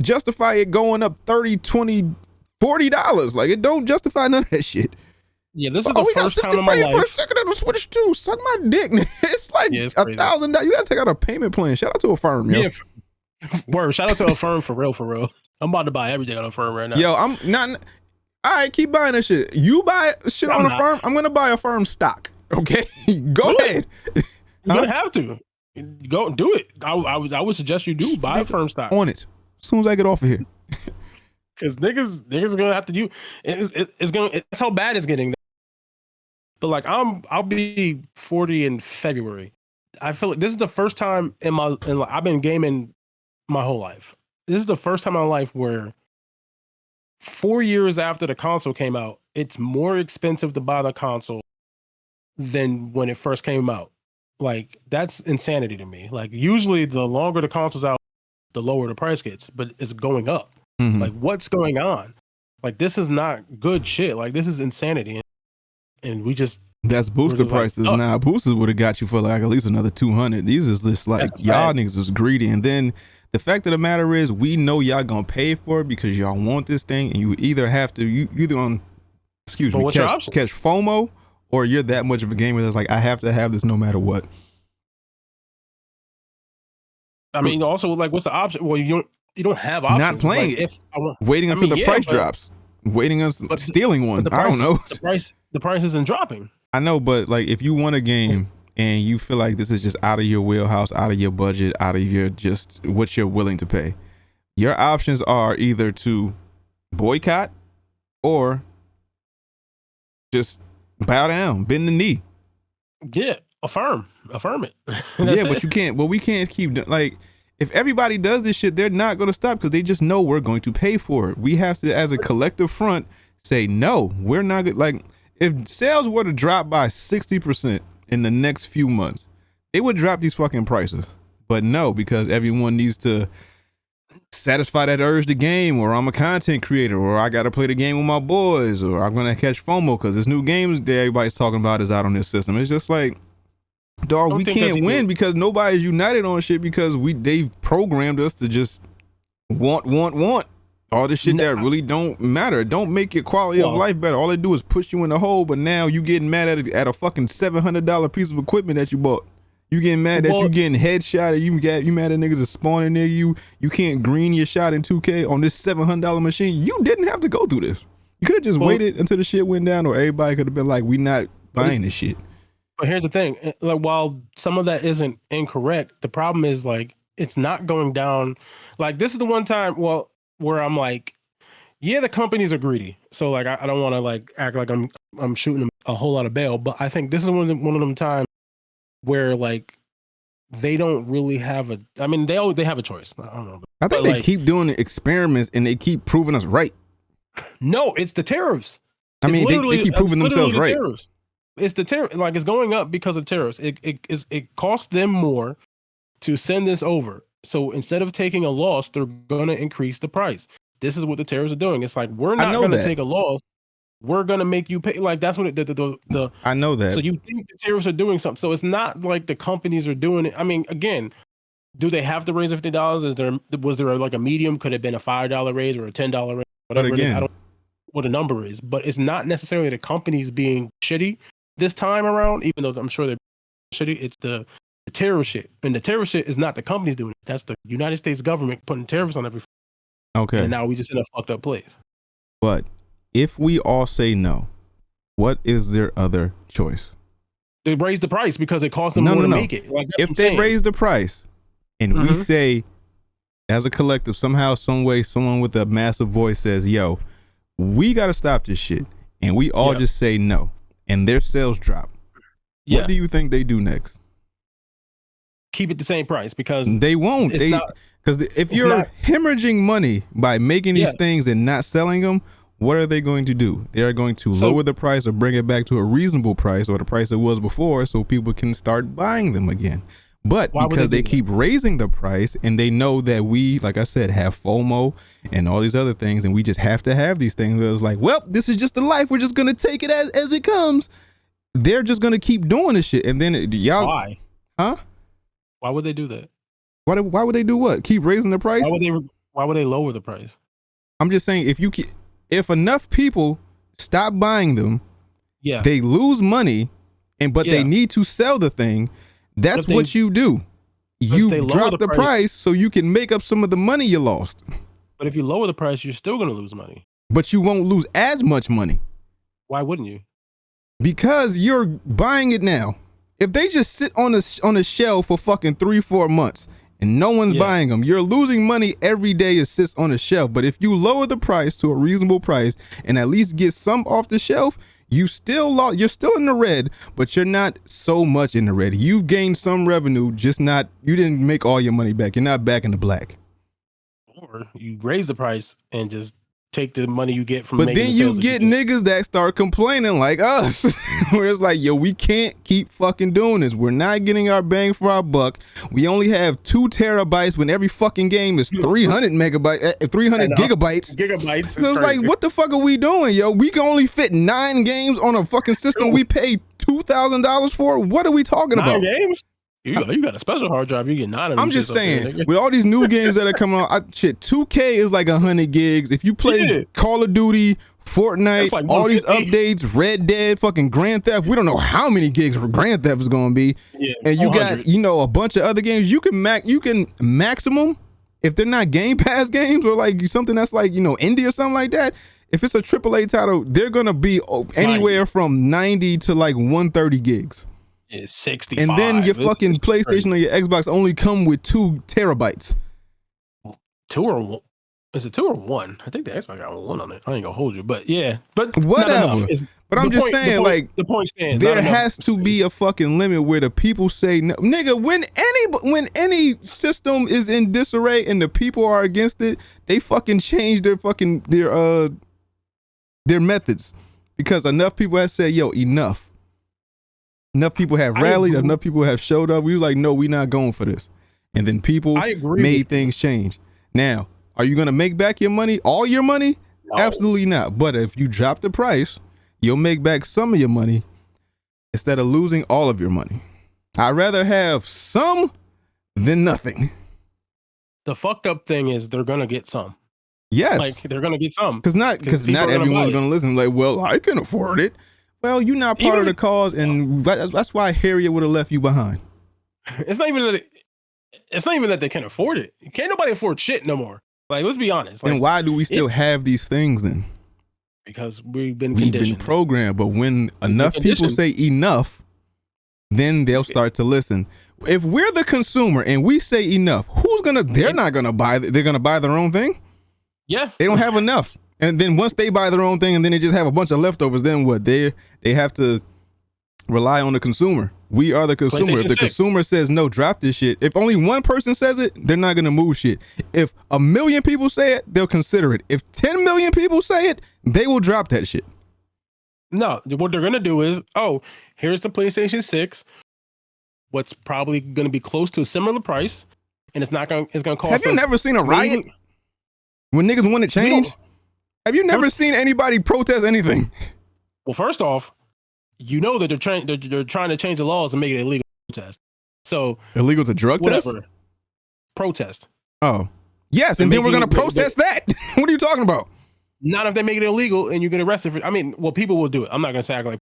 justify it going up $30, $20, $40. Like it don't justify none of that shit. Yeah, this is the first time in my life. Per second on the Switch too. Suck my dick. It's like $1,000. You gotta take out a payment plan. Shout out to Affirm, yo. Yeah, word. Shout out to Affirm for real. I'm about to buy everything on Affirm right now. Yo, I'm not. All right, keep buying that shit. You buy shit on Affirm. I'm gonna buy Affirm stock. Okay, go ahead. You're gonna have to go do it. I would suggest you do buy Affirm stock on it as soon as I get off of here. Because niggas are gonna have to do. It's how bad it's getting. But like I'll be 40 in February. I feel like this is the first time I've been gaming my whole life. This is the first time in my life where 4 years after the console came out, it's more expensive to buy the console than when it first came out. Like that's insanity to me. Like usually the longer the console's out, the lower the price gets, but it's going up. Mm-hmm. Like what's going on? Like this is not good shit. Like this is insanity. And we just that's booster prices like, now. Boosters would have got you for like at least another $200. These is just like y'all niggas is greedy. And then the fact of the matter is, we know y'all gonna pay for it because y'all want this thing, and you either have to you either on catch FOMO, or you're that much of a gamer that's like, I have to have this no matter what. I mean, also like, what's the option? Well, you don't have options. Not playing like, it. Waiting until the price drops. Waiting on stealing one. I don't know. The price isn't dropping. I know, but like if you want a game and you feel like this is just out of your wheelhouse, out of your budget, out of your just what you're willing to pay, your options are either to boycott or just bow down, bend the knee. Yeah, affirm it. Yeah, but you can't. Well, we can't keep like. If everybody does this shit, they're not going to stop because they just know we're going to pay for it. We have to, as a collective front, say, no, we're not good. Like, if sales were to drop by 60% in the next few months, they would drop these fucking prices. But no, because everyone needs to satisfy that urge to game, or I'm a content creator, or I got to play the game with my boys, or I'm going to catch FOMO because this new game that everybody's talking about is out on this system. It's just like, dog, we can't win because nobody's united on shit because they've programmed us to just want all this shit that really don't matter. It don't make your quality of life better. All they do is push you in the hole, but now you getting mad at a fucking $700 piece of equipment that you bought. You getting mad that you getting headshot, you mad that niggas are spawning near you. You can't green your shot in 2K on this $700 machine. You didn't have to go through this. You could have just waited until the shit went down, or everybody could have been like, we not buying this shit. But here's the thing, like while some of that isn't incorrect, the problem is like it's not going down. Like this is the one time, where I'm like, yeah, the companies are greedy, so like I don't want to like act like I'm shooting them a whole lot of bail, but I think this is one of them times where like they don't really have a. I mean, they have a choice. I don't know. I think they keep doing the experiments and they keep proving us right. No, it's the tariffs. I mean, they keep proving themselves right. Tariffs. It's the tariff, like it's going up because of tariffs. It costs them more to send this over. So instead of taking a loss, they're gonna increase the price. This is what the tariffs are doing. It's like we're not gonna take a loss. We're gonna make you pay. Like that's what the I know that. So you think the tariffs are doing something? So it's not like the companies are doing it. I mean, again, do they have to raise $50? Was there like a medium? Could have been a $5 raise or a $10 raise? Whatever it is. I don't know what a number is, but it's not necessarily the companies being shitty this time around. Even though I'm sure they're shitty, it's the tariff shit, and the tariff shit is not the companies doing it. That's the United States government putting tariffs on everything. Okay. And now we just in a fucked up place. But if we all say no, what is their other choice? They raise the price because it costs them more to make it. Like, if they raise the price and we say as a collective, somehow, some way, someone with a massive voice says, yo, we got to stop this shit. And we all just say no. And their sales drop. What do you think they do next? Keep it the same price because they won't. Because if you're hemorrhaging money by making these things and not selling them, what are they going to do? They are going to lower the price or bring it back to a reasonable price or the price it was before so people can start buying them again. But because they keep raising the price and they know that we, like I said, have FOMO and all these other things and we just have to have these things. It was like, well, this is just the life. We're just going to take it as it comes. They're just going to keep doing this shit. And then y'all. Why? Huh? Why would they do that? Why would they do what? Keep raising the price? Why would they lower the price? I'm just saying if enough people stop buying them, they lose money, but they need to sell the thing. That's what you do. You drop the price so you can make up some of the money you lost. But if you lower the price, you're still going to lose money. But you won't lose as much money. Why wouldn't you? Because you're buying it now. If they just sit on a shelf for fucking 3-4 months and no one's buying them, you're losing money every day it sits on a shelf. But if you lower the price to a reasonable price and at least get some off the shelf, you're still in the red, but you're not so much in the red. You've gained some revenue, you didn't make all your money back. You're not back in the black. Or you raise the price and just take the money you get from but then you get niggas that start complaining like us where it's like, yo, we can't keep fucking doing this. We're not getting our bang for our buck. We only have 2 terabytes when every fucking game is 300 gigabytes. So it's like, what the fuck are we doing, yo? We can only fit 9 games on a fucking system we paid $2,000 for. What are we talking about? 9 games? You got a special hard drive. You get 9 of them. I'm just saying, with all these new games that are coming on, 2K is like 100 gigs. If you play Call of Duty, Fortnite, like all these updates, Red Dead, fucking Grand Theft, we don't know how many gigs for Grand Theft is going to be. Yeah, and you got, a bunch of other games. You can maximum, if they're not Game Pass games or like something that's like, indie or something like that. If it's a AAA title, they're going to be anywhere from 90 to like 130 gigs. 65. And then your fucking PlayStation or your Xbox only come with 2 terabytes. 2 or 1? Is it 2 or 1? I think the Xbox got 1 on it. I ain't gonna hold you, but whatever. But I'm just saying, the point stands. There has to be a fucking limit where the people say, no, nigga. When any system is in disarray and the people are against it, they fucking change their methods because enough people have said, yo, enough. Enough people have rallied. Enough people have showed up. We was like, no, we not going for this. And then people made things change. Now, are you going to make back your money? All your money? No. Absolutely not. But if you drop the price, you'll make back some of your money instead of losing all of your money. I'd rather have some than nothing. The fucked up thing is they're going to get some. Yes. Like, they're going to get some. Because not everyone's going to listen. Like, well, I can afford it. Well, you're not part of the cause, and that's why Harriet would have left you behind. It's not even that they can't afford it. Can't nobody afford shit no more. Like, let's be honest. Like, and why do we still have these things then? Because we've been programmed. But when enough people say enough, then they'll start to listen. If we're the consumer and we say enough, they're not gonna buy. They're gonna buy their own thing. Yeah, they don't have enough. And then once they buy their own thing and then they just have a bunch of leftovers, then what? They have to rely on the consumer. We are the consumer. If the consumer says, no, drop this shit. If only one person says it, they're not going to move shit. If 1 million people say it, they'll consider it. If 10 million people say it, they will drop that shit. No, what they're gonna do is, here's the PlayStation 6. What's probably gonna be close to a similar price, and it's gonna cost. Have you never seen a riot when niggas want to change? Have you never seen anybody protest anything? Well, first off, you know that they're trying to change the laws and make it illegal to protest. So illegal to drug test? Protest. Oh. Yes, and then we're going to protest that. What are you talking about? Not if they make it illegal and you get arrested for. I mean, well, people will do it. I'm not going to say act like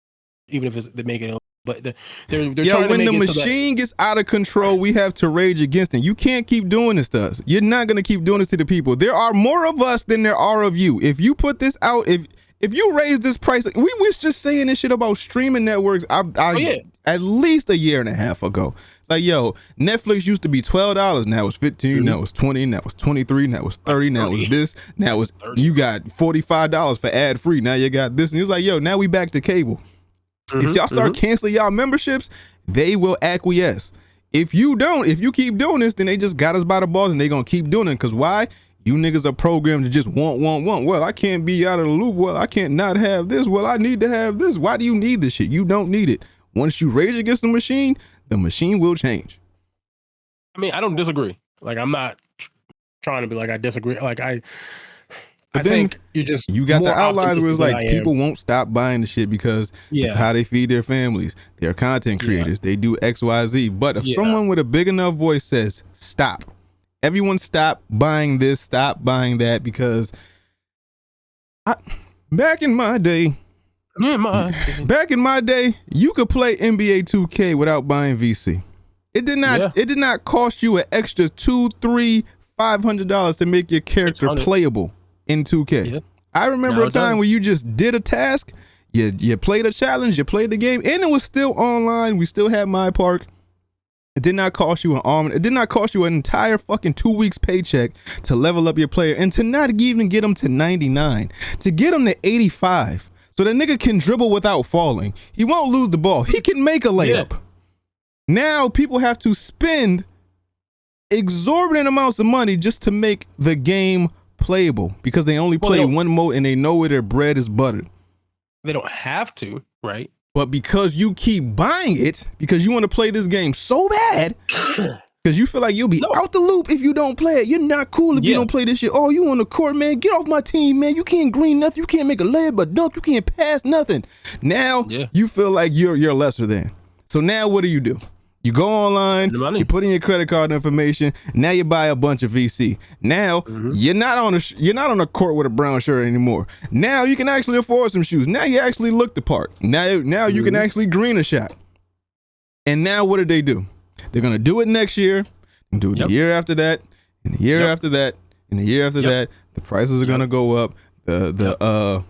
even if they make it illegal. But they're trying to make it when the machine gets out of control, we have to rage against it. You can't keep doing this to us. You're not going to keep doing this to the people. There are more of us than there are of you. If you put this out, if you raise this price, we was just saying this shit about streaming networks at least a year and a half ago. Like, yo, Netflix used to be $12. Now it's $15. Now it's $20. Now it's $23. Now it's $30. Now it's this. Now it's you got $45 for ad free. Now you got this. And he was like, yo, now we back to cable. If y'all start canceling y'all memberships, they will acquiesce. If you keep doing this, then they just got us by the balls and they gonna keep doing it. Because why? You niggas are programmed to just want. Well, I can't be out of the loop. Well, I can't not have this. Well, I need to have this. Why do you need this shit? You don't need it. Once you rage against the machine will change. I mean, I don't disagree. Like, I'm not trying to be like I disagree. Like, I think you got the outliers where it's like people won't stop buying the shit because it's how they feed their families. They're content creators. They do XYZ. But if someone with a big enough voice says stop, everyone stop buying this, stop buying that, because back in my day, you could play NBA 2K without buying VC. It did not cost you an extra $200, $300, $500 to make your character playable in 2K. Yep. I remember a time where you just did a task, you played a challenge, you played the game, and it was still online. We still had My Park. It did not cost you an arm. It did not cost you an entire fucking 2 weeks paycheck to level up your player and to not even get them to 99, to get them to 85. So the nigga can dribble without falling. He won't lose the ball. He can make a layup. Yeah. Now people have to spend exorbitant amounts of money just to make the game playable because they only play one mode and they know where their bread is buttered. They don't have to, right? But because you keep buying it, because you want to play this game so bad, because you feel like you'll be out the loop if you don't play it. You're not cool if you don't play this shit. Oh, you on the court, man. Get off my team, man. You can't green nothing. You can't make a layup, but dunk. You can't pass nothing. Now you feel like you're lesser than. So now what do? You go online, you put in your credit card information. Now you buy a bunch of VC. Now you're not on a court with a brown shirt anymore. Now you can actually afford some shoes. Now you actually look the part. Now you can actually green a shot. And now what do? They're gonna do it next year, and do it the year after that, and the year after that, and the year after that. The prices are gonna go up. The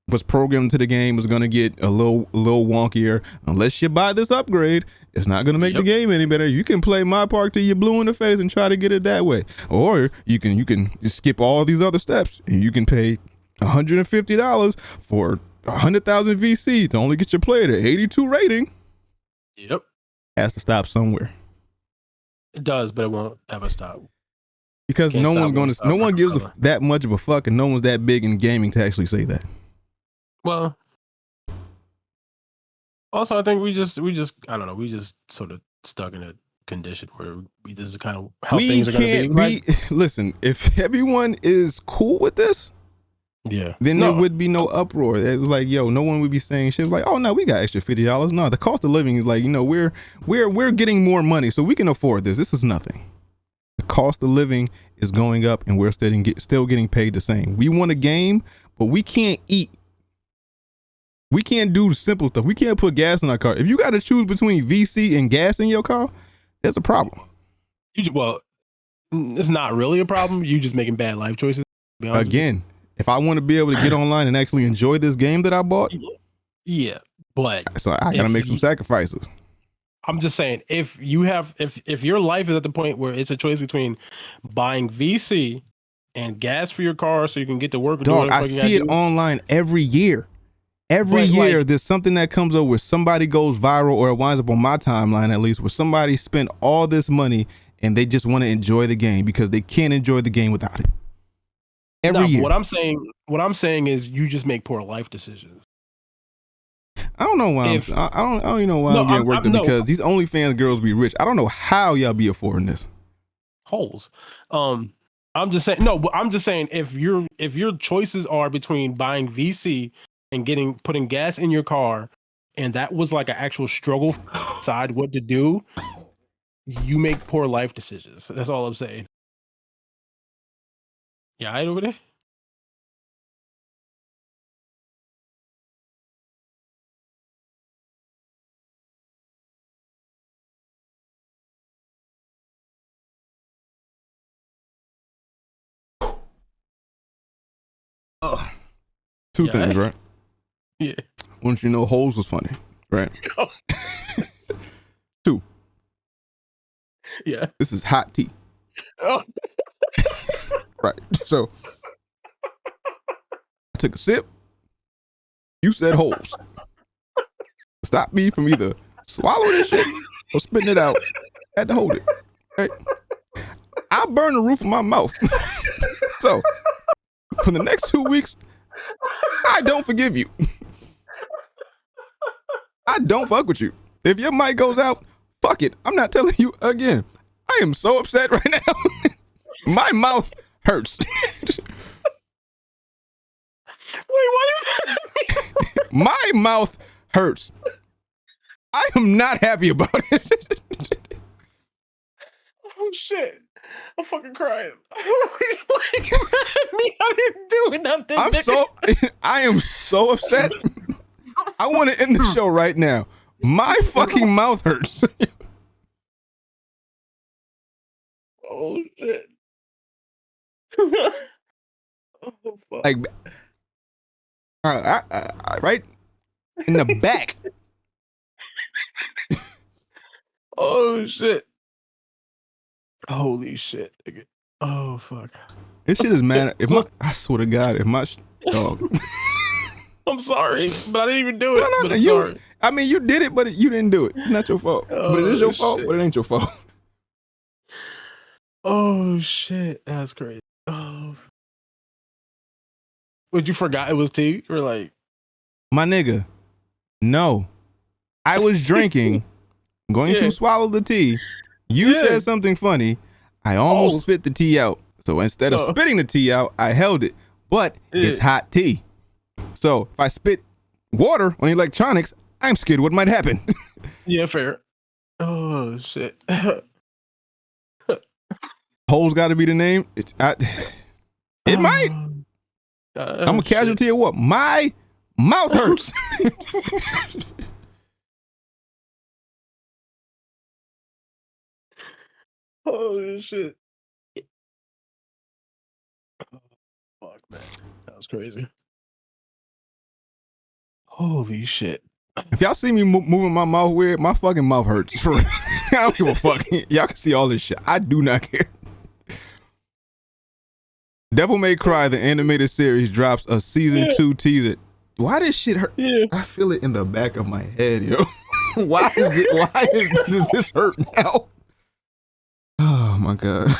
what's programmed to the game is gonna get a little wonkier. Unless you buy this upgrade, it's not gonna make the game any better. You can play My Park till you're blue in the face and try to get it that way, or you can just skip all these other steps and you can pay $150 for 100,000 VC to only get your player to 82 rating. Yep, has to stop somewhere. It does, but it won't ever stop. Because no one gives that much of a fuck, and no one's that big in gaming to actually say that. Well, also I think we just I don't know, we just sort of stuck in a condition where this is kind of how things are going to be. Listen, if everyone is cool with this, then there would be no uproar. It was like, yo, no one would be saying shit like, oh no, we got extra $50. No, the cost of living is like, we're getting more money, so we can afford this. This is nothing. The cost of living is going up, and we're still getting paid the same. We want a game, but we can't eat. We can't do simple stuff. We can't put gas in our car. If you got to choose between VC and gas in your car, there's a problem. Well, it's not really a problem. You just making bad life choices. Again, if I want to be able to get online and actually enjoy this game that I bought, but so I gotta make some sacrifices. I'm just saying, if your life is at the point where it's a choice between buying VC and gas for your car so you can get to work. Dog, I see it online every year. Every year, there's something that comes up where somebody goes viral, or it winds up on my timeline at least, where somebody spent all this money and they just want to enjoy the game because they can't enjoy the game without it. Every year. What I'm saying is you just make poor life decisions. I don't know why I don't even know why I'm getting worked up because these OnlyFans girls be rich. I don't know how y'all be affording this. Holes. I'm just saying no, but I'm just saying if your choices are between buying VC and putting gas in your car, and that was like an actual struggle to decide what to do, you make poor life decisions. That's all I'm saying. Yeah, right over there. Two things, right? Yeah. Once you know holes was funny, right? Two. Yeah. This is hot tea. Oh. Right. So I took a sip. You said holes. Stop me from either swallowing this shit or spitting it out. I had to hold it. Right? I'll burn the roof of my mouth. So for the next 2 weeks, I don't forgive you. I don't fuck with you. If your mic goes out, fuck it. I'm not telling you again. I am so upset right now. My mouth hurts. Wait, what is that? My mouth hurts. I am not happy about it. Oh shit. I'm fucking crying. Why you mad at me? I didn't do nothing. I am so upset. I want to end the show right now. My fucking mouth hurts. Oh shit. Oh fuck. Like, right in the back. Oh shit. Holy shit, nigga. Oh fuck. This shit is mad. I swear to God, if my dog. I'm sorry, but I didn't even do it. No, sorry. I mean, you did it, but you didn't do it. It's not your fault. But it is your fault, but it ain't your fault. Oh shit, that's crazy. Oh, but you forgot it was tea? Or like, my nigga, no, I was drinking, going to swallow the tea. You said something funny. I almost spit the tea out. So instead of spitting the tea out, I held it. But it's hot tea. So if I spit water on electronics, I'm scared what might happen. Yeah, fair. Oh shit. Holes got to be the name. It might. I'm a casualty of what? My mouth hurts. Oh shit. Oh, fuck, man. That was crazy. Holy shit. If y'all see me moving my mouth weird, my fucking mouth hurts. For I don't give a fuck. Y'all can see all this shit. I do not care. Devil May Cry, the animated series, drops a season 2 teaser. Why this shit hurt? Yeah. I feel it in the back of my head, yo. Why does this hurt now? Oh my God.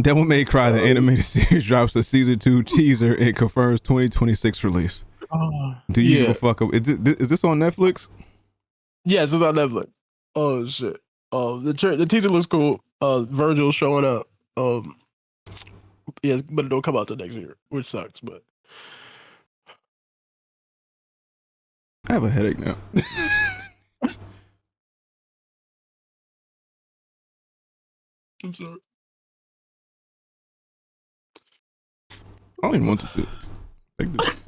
Devil May Cry, the animated series, drops a season 2 teaser and confirms 2026 release. Do you give a fuck? Is this on Netflix? Yes, it's on Netflix. Oh shit. The teaser looks cool. Virgil showing up. Yes, but it don't come out till next year, which sucks. But I have a headache now. I'm sorry. I don't even want to sit. Like this.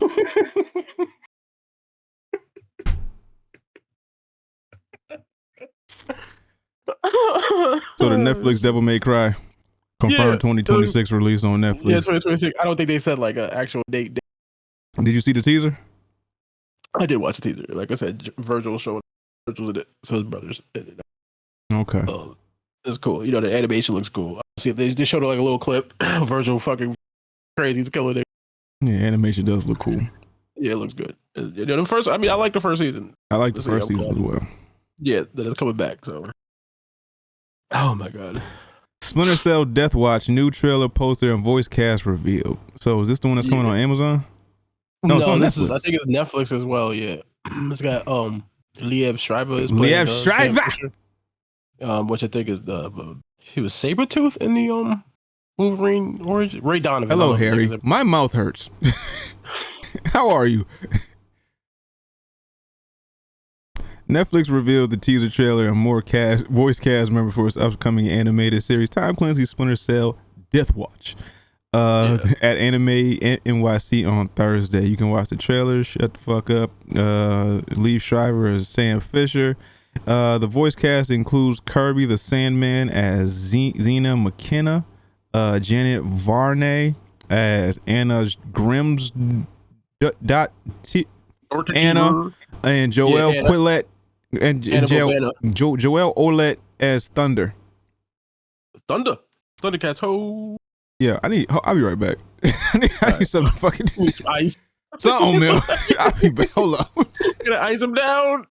So the Netflix Devil May Cry confirmed 2026 release on Netflix. Yeah, 2026. I don't think they said like an actual date. Did you see the teaser? I did watch the teaser. Like I said, Virgil showed Virgil did it. So his brothers did it. Okay. It's cool. You know, the animation looks cool. See, they showed like a little clip. Virgil fucking crazy. He's killing it. Yeah, animation does look cool. Yeah, it looks good. You know, I like the first season. I like the first season as well. Yeah, that is coming back. So, oh my God. Splinter Cell Death Watch, new trailer, poster, and voice cast revealed. So is this the one that's coming on Amazon? No, it's on this Netflix. is. I think it's Netflix as well. Yeah, it's got Liev Schreiber is Liev playing Schreiber, which I think is he was Sabretooth in the Wolverine origin. Ray Donovan. Hello, Harry. My mouth hurts. How are you? Netflix revealed the teaser trailer and more voice cast member for its upcoming animated series, Tom Clancy's Splinter Cell Death Watch, at Anime NYC on Thursday. You can watch the trailer. Shut the fuck up. Liev Schreiber as Sam Fisher. The voice cast includes Kirby the Sandman as Xena McKenna, Janet Varney as Anna Grims. Anna and Joelle Quillette and Joelle Olette as Thunder. Thundercats. Ho. Yeah, I'll be right back. I need something fucking ice. Something, man. I'll be back. Hold on. Gonna ice him down.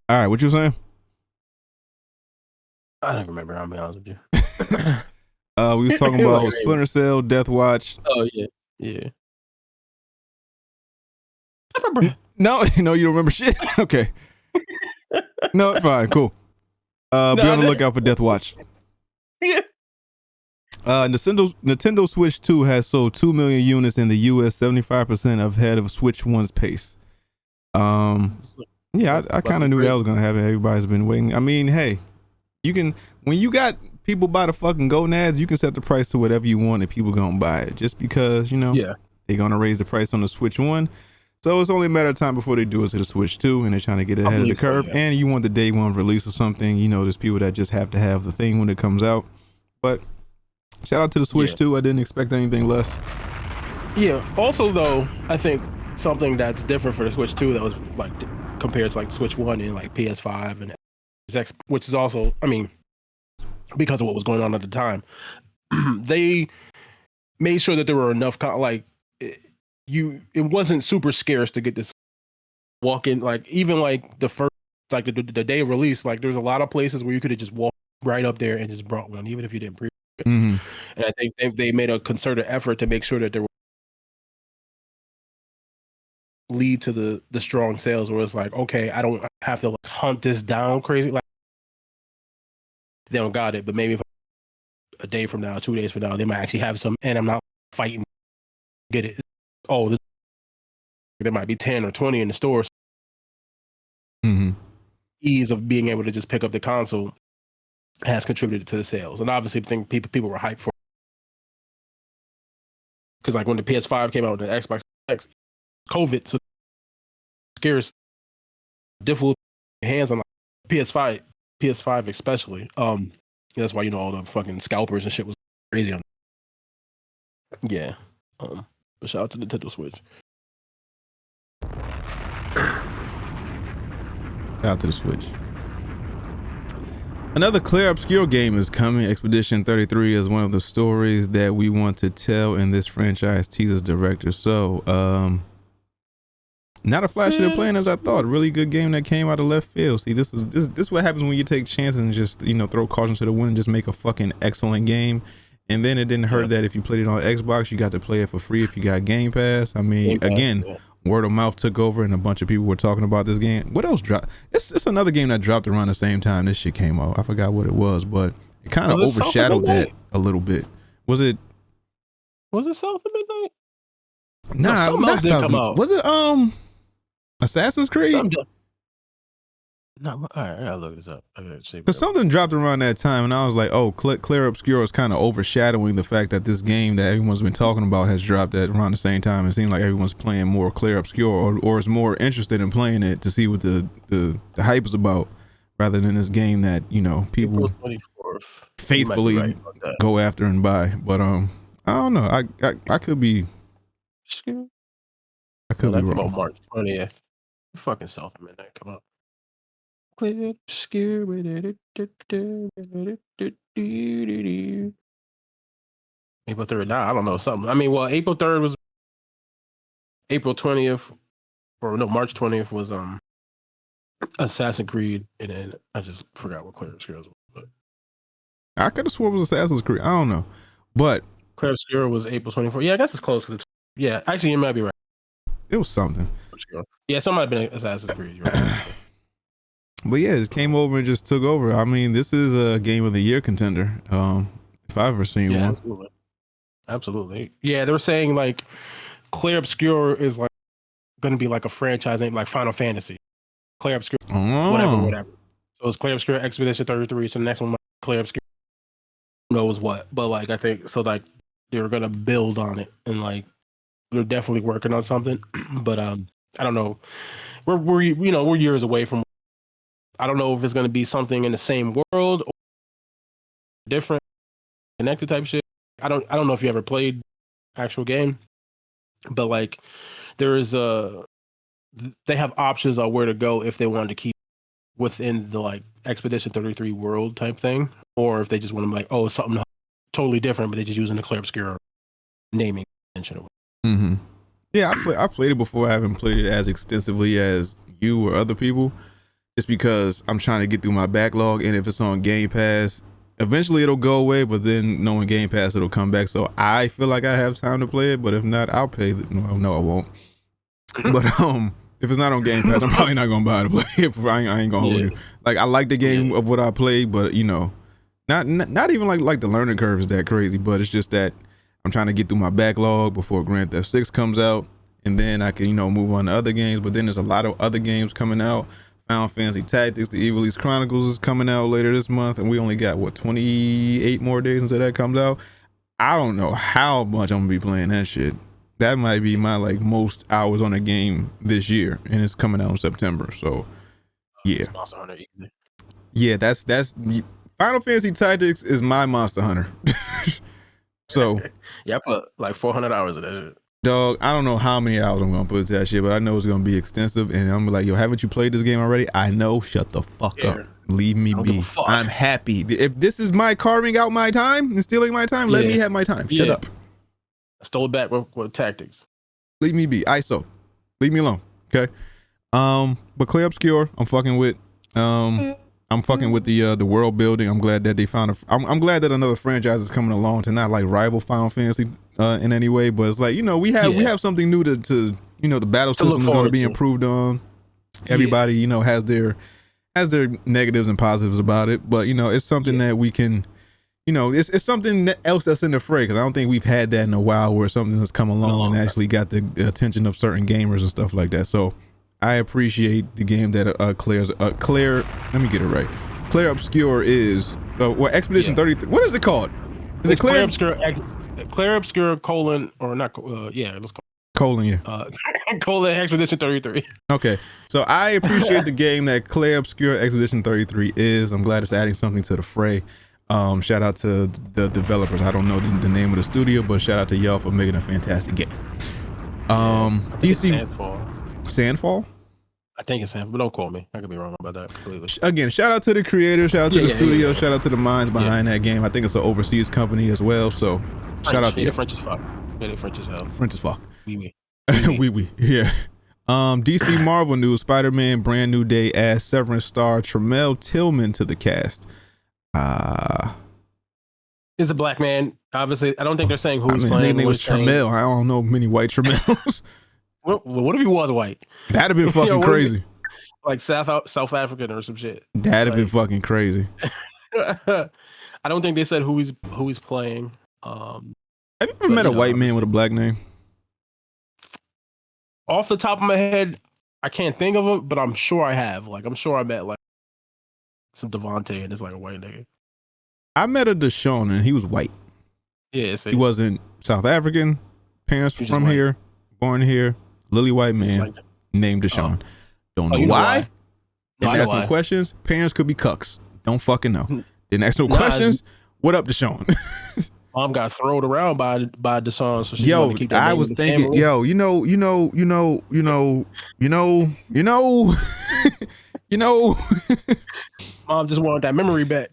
All right, what you saying? I don't remember. I'll be honest with you. We was talking about Splinter Cell, Death Watch. Oh yeah. I remember. No, you don't remember shit. Okay. No, fine, cool. Be on the lookout for Death Watch. Yeah. Nintendo Switch 2 has sold 2 million units in the US, 75% ahead of Switch 1's pace. Yeah, I kind of knew that was gonna happen. Everybody's been waiting. I mean, hey, you can, when you got people buy the fucking gonads, you can set the price to whatever you want and people gonna buy it. Just because, they're gonna raise the price on the Switch 1. So it's only a matter of time before they do it to the Switch 2, and they're trying to get ahead of the curve. So, yeah. And you want the day one release or something. There's people that just have to have the thing when it comes out. But shout out to the Switch 2. I didn't expect anything less. Yeah. Also, though, I think something that's different for the Switch 2 that was like compared to like Switch 1 and like PS5 and X, which is also, I mean, because of what was going on at the time, they made sure that there were enough it wasn't super scarce to get this walk in, like even like the first, like the day of release, like there's a lot of places where you could have just walked right up there and just brought one, even if you didn't pre it. Mm-hmm. And I think they made a concerted effort to make sure that there lead to the strong sales where it's like, okay, I don't have to like hunt this down crazy, like they don't got it, but maybe if a day from now, 2 days from now, they might actually have some, and I'm not fighting to get it. Oh, there might be 10 or 20 in the stores. Mm-hmm. Ease of being able to just pick up the console has contributed to the sales, and obviously I think people were hyped for it. Because like when the PS5 came out and the Xbox X, COVID, so scarce, difficult hands on like PS5 especially. That's why all the fucking scalpers and shit was crazy on. Yeah. But shout out to Nintendo Switch. Shout out to the Switch. Another clear obscure game is coming. Expedition 33 is one of the stories that we want to tell in this franchise, teases director. So, not a flash of the plan as I thought. Really good game that came out of left field. See, this is what happens when you take chances and just throw caution to the wind and just make a fucking excellent game. And then it didn't hurt that if you played it on Xbox, you got to play it for free if you got Game Pass. I mean, word of mouth took over and a bunch of people were talking about this game. What else dropped? It's another game that dropped around the same time this shit came out. I forgot what it was, but it kind of overshadowed that a little bit. Was it South of Midnight? Nah, something else didn't come out. Was it Assassin's Creed? No, all right, I gotta look this up. Because something dropped around that time, and I was like, "Oh, Clear Obscure is kind of overshadowing the fact that this game that everyone's been talking about has dropped at around the same time." It seemed like everyone's playing more Clear Obscure, or is more interested in playing it to see what the hype is about, rather than this game that people faithfully go after and buy. But I don't know. I could be. I could be wrong. March 20th. Fucking South of Midnight come up. Clear obscure with it. April 3rd. Nah, I don't know something. I mean, well, April 3rd was April 20th, or no, March 20th was Assassin's Creed, and then I just forgot what Clair Obscura was. But I could have sworn it was Assassin's Creed. I don't know, but Clair Obscura was April 24th. Yeah, I guess it's close. Yeah, actually, you might be right. it was something. Yeah, some might have been Assassin's Creed. You're right. But yeah, it just came over and just took over. I mean, this is a Game of the Year contender. If I've ever seen one. Absolutely. Yeah, they were saying like Clair Obscura is like going to be like a franchise name, like Final Fantasy. Clair Obscura, whatever. So it's Clair Obscura Expedition 33. So the next one, Clair Obscura, who knows what. But like, I think so. Like, they were going to build on it, and like, they're definitely working on something. But I don't know. We're years away from. I don't know if it's going to be something in the same world or different, connected type shit. I don't know if you ever played actual game, but like they have options on where to go if they wanted to keep within the like Expedition 33 world type thing, or if they just want to be like, oh, something totally different, but they're just using the Clair Obscura naming convention. Mm-hmm. Yeah, I played it before. I haven't played it as extensively as you or other people. It's because I'm trying to get through my backlog, and if it's on Game Pass, eventually it'll go away, but then knowing Game Pass, it'll come back. So I feel like I have time to play it, but if not, I'll pay it. Well, no, I won't. But if it's not on Game Pass, I'm probably not gonna buy it to play it. I ain't gonna hold you. Like, I like the game of what I played, but you know, not even like the learning curve is that crazy, but it's just that I'm trying to get through my backlog before Grand Theft 6 comes out, and then I can, move on to other games. But then there's a lot of other games coming out. Final Fantasy Tactics, the Evil East Chronicles is coming out later this month, and we only got 28 more days until that comes out. I don't know how much I'm gonna be playing that shit. That might be my like most hours on a game this year, and it's coming out in September. So yeah, yeah, that's Final Fantasy Tactics is my Monster Hunter. So yeah, I put like 400 hours of that shit. Dog, I don't know how many hours I'm gonna put into that shit, but I know it's gonna be extensive. And I'm like, yo, haven't you played this game already? I know. Shut the fuck up. Leave me be. I'm happy. If this is my carving out my time and stealing my time, let me have my time. Shut up. I stole it back with Tactics. Leave me be. ISO. Leave me alone. Okay. But Clair Obscura, I'm fucking with. I'm fucking with the world building. I'm glad that they found I'm glad that another franchise is coming along to not like rival Final Fantasy in any way, but it's like, we have something new to the battle system is going to be improved on. Everybody has their negatives and positives about it, but it's something that we can it's something else that's in the fray, because I don't think we've had that in a while where something has come along and actually got the attention of certain gamers and stuff like that. So I appreciate the game that Clair. Let me get it right. Clair Obscura is Expedition 33. What is it called? Is it Clair Obscura? Clair Obscura colon or not? Let's call colon. Yeah. Colon Expedition 33. Okay, so I appreciate the game that Clair Obscura Expedition 33 is. I'm glad it's adding something to the fray. Shout out to the developers. I don't know the name of the studio, but shout out to y'all for making a fantastic game. DC. Sandfall? I think it's Sandfall, but don't quote me. I could be wrong about that completely. Again, shout out to the creators, shout out to the studio, shout out to the minds behind that game. I think it's an overseas company as well, so shout out to you. French as fuck. Yeah, French as hell. French as fuck. Oui. Yeah. DC Marvel news: Spider-Man Brand New Day adds Severance star Tremel Tillman to the cast. Is a black man. Obviously, I don't think they're saying who's playing. His name was Tremel. I don't know many white Tremels. What if he was white? That'd have been fucking crazy. Like South African or some shit. That'd have been fucking crazy. I don't think they said who he's playing. Have you ever met a white man with a black name? Off the top of my head, I can't think of him, but I'm sure I have. Like, I'm sure I met like some Devontae and it's like a white nigga. I met a Deshaun and he was white. Yeah, see. He wasn't South African. Parents from here, born here. Lily white man named Deshaun. Don't know why. Didn't ask no questions. Parents could be cucks. Don't fucking know. Didn't ask no questions. What up, Deshaun? Mom got thrown around by Deshaun, so she wanted to keep that I was thinking, family. You know. Mom just wanted that memory back.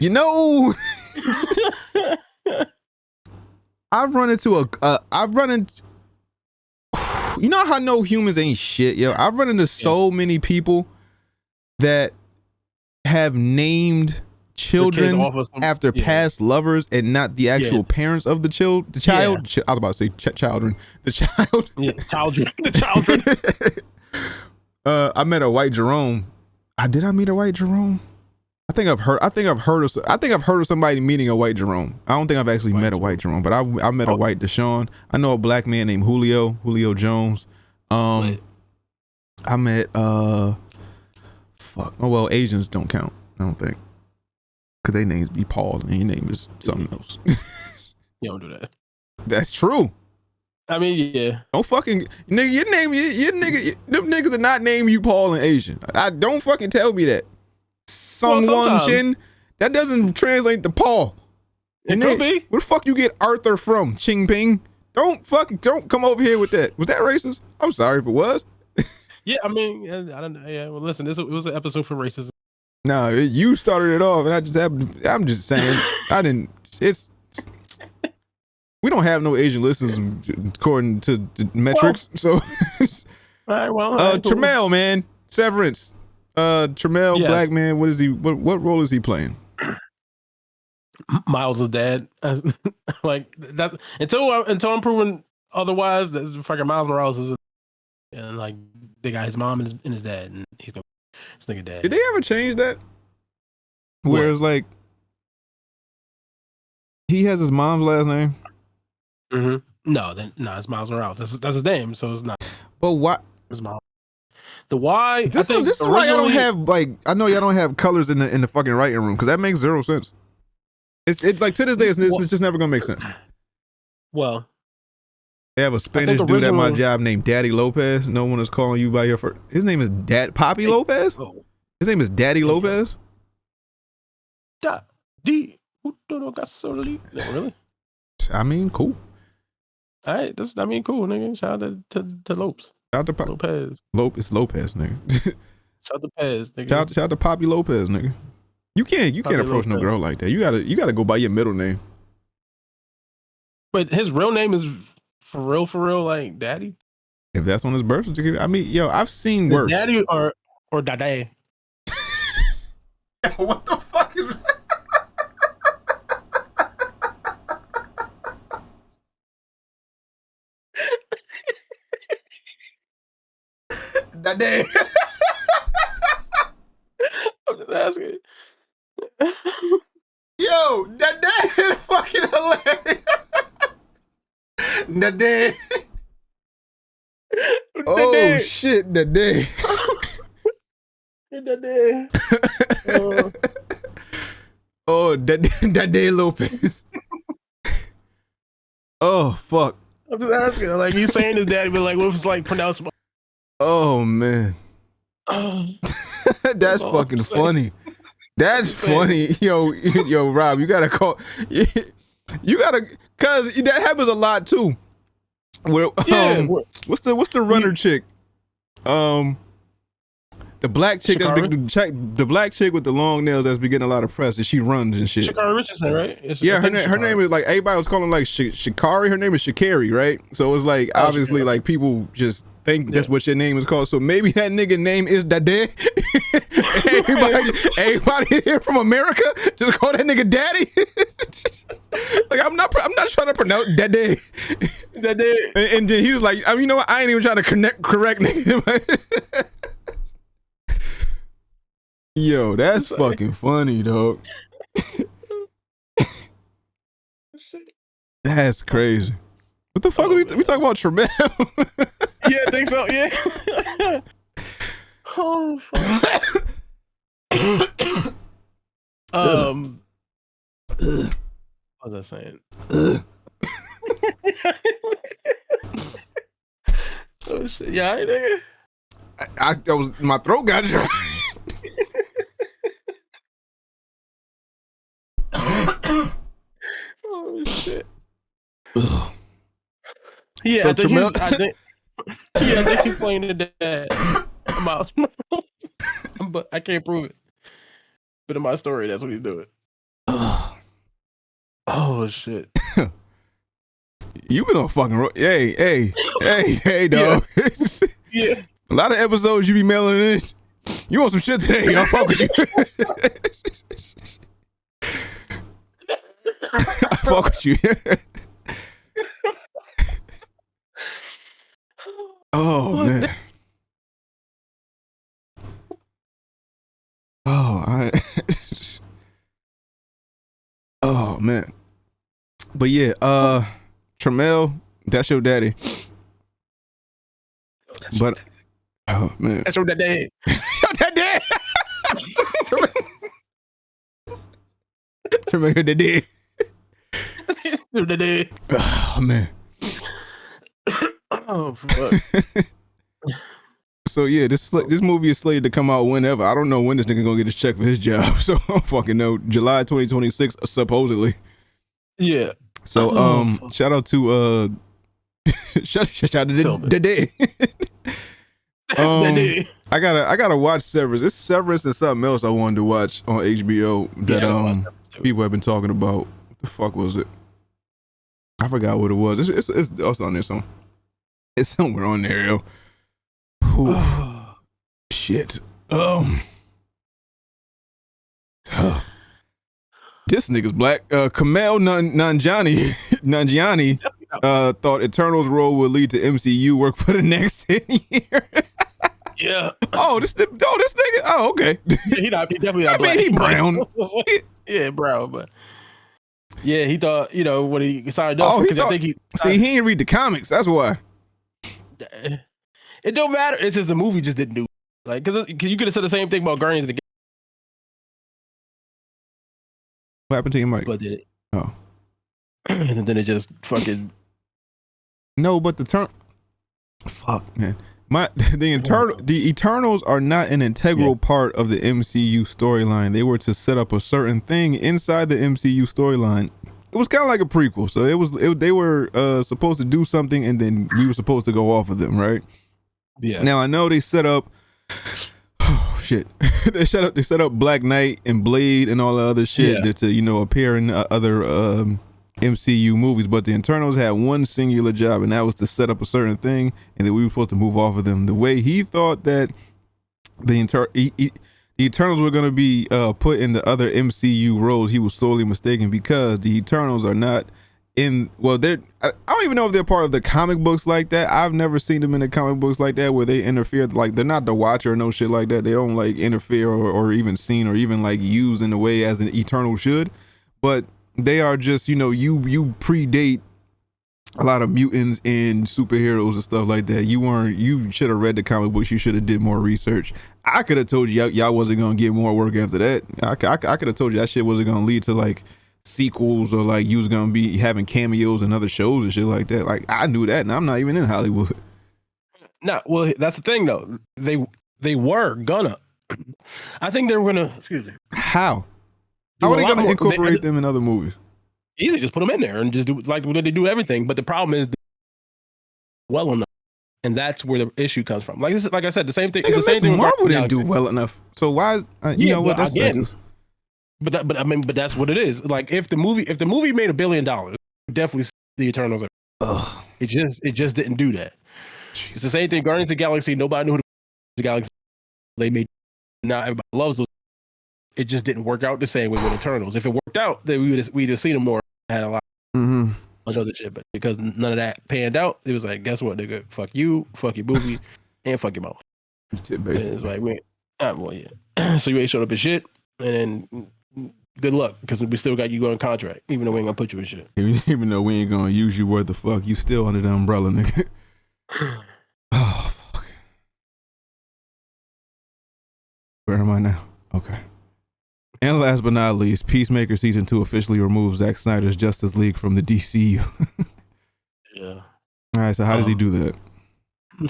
I've run into you know how no humans ain't shit, yo. I've run into so many people that have named children after past lovers and not the actual parents of the child. I was about to say children. The child. Yeah, children. The children. I met a white Jerome. Did I meet a white Jerome? I think I've heard of somebody meeting a white Jerome. I don't think I've actually met a white Jerome, but I met a white Deshaun. I know a black man named Julio Jones. I met Asians don't count. I don't think. Cause they names be Paul and your name is something else. You don't do that. That's true. I mean, yeah. Don't fucking nigga. Your nigga. Them niggas are not name you Paul in Asian. I don't fucking tell me that. Sung Won Chin. That doesn't translate to Paul. It could be. Where the fuck you get Arthur from? Ching Ping. Don't come over here with that. Was that racist? I'm sorry if it was. Yeah, I mean, I don't know. Yeah, well, listen, it was an episode for racism. No, you started it off, and I'm just saying, we don't have no Asian listeners according to metrics. All right, Tramel, man, Severance. Tramel, yes. Black man. What is he? What role is he playing? Miles' dad. Like that until I'm proven otherwise. That's fucking Miles Morales is, and like they got his mom and his dad, and he's gonna. This nigga dad. Did they ever change that? Where it's like he has his mom's last name? Mm-hmm. No, it's Miles Morales. That's his name, so it's not. But why? It's Miles. The why? This is why y'all don't have I know y'all don't have colors in the fucking writing room because that makes zero sense. It's like to this day it's just never gonna make sense. Well. They have a Spanish dude at my job named Daddy Lopez. No one is calling you by your first. His name is Poppy Lopez. Oh. His name is Daddy Lopez. Really? I mean, cool. All right, cool, nigga. Shout out to Lopez. Shout out to Lopez. It's Lopez, nigga. Shout out to Pez, nigga. Shout out to Poppy Lopez, nigga. You can't approach no girl like that. You gotta go by your middle name. But his real name is. For real, like daddy. If that's on his birth certificate, I mean, I've seen worse. Daddy or dade. What the fuck is that? Dade. I'm just asking. Yo, that is fucking hilarious. Nade. Oh shit, Nade. Nade Lopez. Oh fuck. I'm just asking, like you saying his daddy, but like what if it's like pronounced? Oh man. That's fucking funny. That's funny. Yo, Rob, you gotta call. You gotta, cause that happens a lot too. Where, what's the runner chick? The black chick the black chick with the long nails that's been getting a lot of press, and she runs and shit. Sha'Carri Richardson, right? Her name is like everybody was calling like Sha'Carri. Her name is Sha'Carri, right? So it's like obviously like people just think that's what your name is called. So maybe that nigga name is Daddy. everybody here from America just call that nigga Daddy. Like I'm not trying to pronounce Daddy. And then he was like, you know what? I ain't even trying to correct nigga. Yo, that's fucking funny, dog. That's crazy. What the fuck are we talking about Tramel? Yeah, I think so. Yeah. Oh fuck. What was I saying? Oh shit! Yeah, nigga. That was my throat got dry. Oh shit. Yeah, so I think he's playing the dad. Miles Morales. But I can't prove it. But in my story, that's what he's doing. Oh shit. You been on fucking hey, dog. Yeah. A lot of episodes you be mailing in. You want some shit today? I'll fuck with you. I fuck with you. Oh man. Oh man. But yeah, Tramel, that's your daddy. But oh man. That's your daddy. Your daddy. Tramel, your daddy. Your daddy. Oh man. Oh fuck. So yeah, this movie is slated to come out whenever. I don't know when this nigga gonna get his check for his job. So I don't fucking know. July 2026, supposedly. Yeah. So shout out to shout out to the day. I gotta watch Severance. It's Severance and something else I wanted to watch on HBO that people have been talking about. What the fuck was it? I forgot what it was. It's on there somewhere. It's somewhere on there, yo. Shit. Tough. This nigga's black. Kumail Nanjiani thought Eternals role would lead to MCU work for the next 10 years. Yeah. This nigga. Oh, okay. He definitely not black. I mean, he brown. Yeah, brown, but yeah, he thought, when he signed up, because I think he didn't read the comics. That's why. It don't matter. It's just the movie just didn't do like because you could have said the same thing about Guardians of the Galaxy. What happened to your mic? But did it? Oh, and then it just fucking no. But the turn. Fuck, man. The Eternals are not an integral part of the MCU storyline. They were to set up a certain thing inside the MCU storyline. It was kind of like a prequel. So they were supposed to do something, and then we were supposed to go off of them, right? Yeah. Now I know they set up. Oh shit! they set up Black Knight and Blade and all the other shit to appear in other MCU movies, but the Eternals had one singular job, and that was to set up a certain thing, and then we were supposed to move off of them. The way he thought that the Eternals were going to be put in the other MCU roles, he was sorely mistaken, because the Eternals are not in. Well, I don't even know if they're part of the comic books like that. I've never seen them in the comic books like that, where they interfere. Like, they're not the Watcher or no shit like that. They don't like interfere or even seen or even like used in a way as an Eternal should, but they are just, you predate a lot of mutants and superheroes and stuff like that. You should have read the comic books. You should have did more research. I could have told you y'all wasn't gonna get more work after that. I could have told you that shit wasn't gonna lead to like sequels, or like you was gonna be having cameos in other shows and shit like that. Like, I knew that, and I'm not even in Hollywood. No, well, that's the thing though. They were gonna. I think they were gonna. Excuse me. How are they going to incorporate them in other movies? Easy, just put them in there and just do like they do everything. But the problem is well enough, and that's where the issue comes from. Like I said, the same thing. It's the same thing. Marvel didn't do well enough. So why? What? That's again. But that's what it is. Like if the movie made $1 billion, definitely see the Eternals. It just didn't do that. Jeez. It's the same thing. Guardians of the Galaxy. Nobody knew who the Galaxy. They made. Now everybody loves those. It just didn't work out the same way with Eternals. If it worked out, then we'd have seen them more. Had a lot of other shit, but because none of that panned out, it was like, guess what, nigga? Fuck you, fuck your movie, and fuck your mouth. It's like, so you ain't showed up in shit, and then good luck, because we still got you on contract, even though we ain't gonna put you in shit. Even though we ain't gonna use you worth the fuck, you still under the umbrella, nigga. Oh fuck. Where am I now? Okay. And last but not least, Peacemaker Season 2 officially removes Zack Snyder's Justice League from the DCU. Yeah. All right, so how does he do that?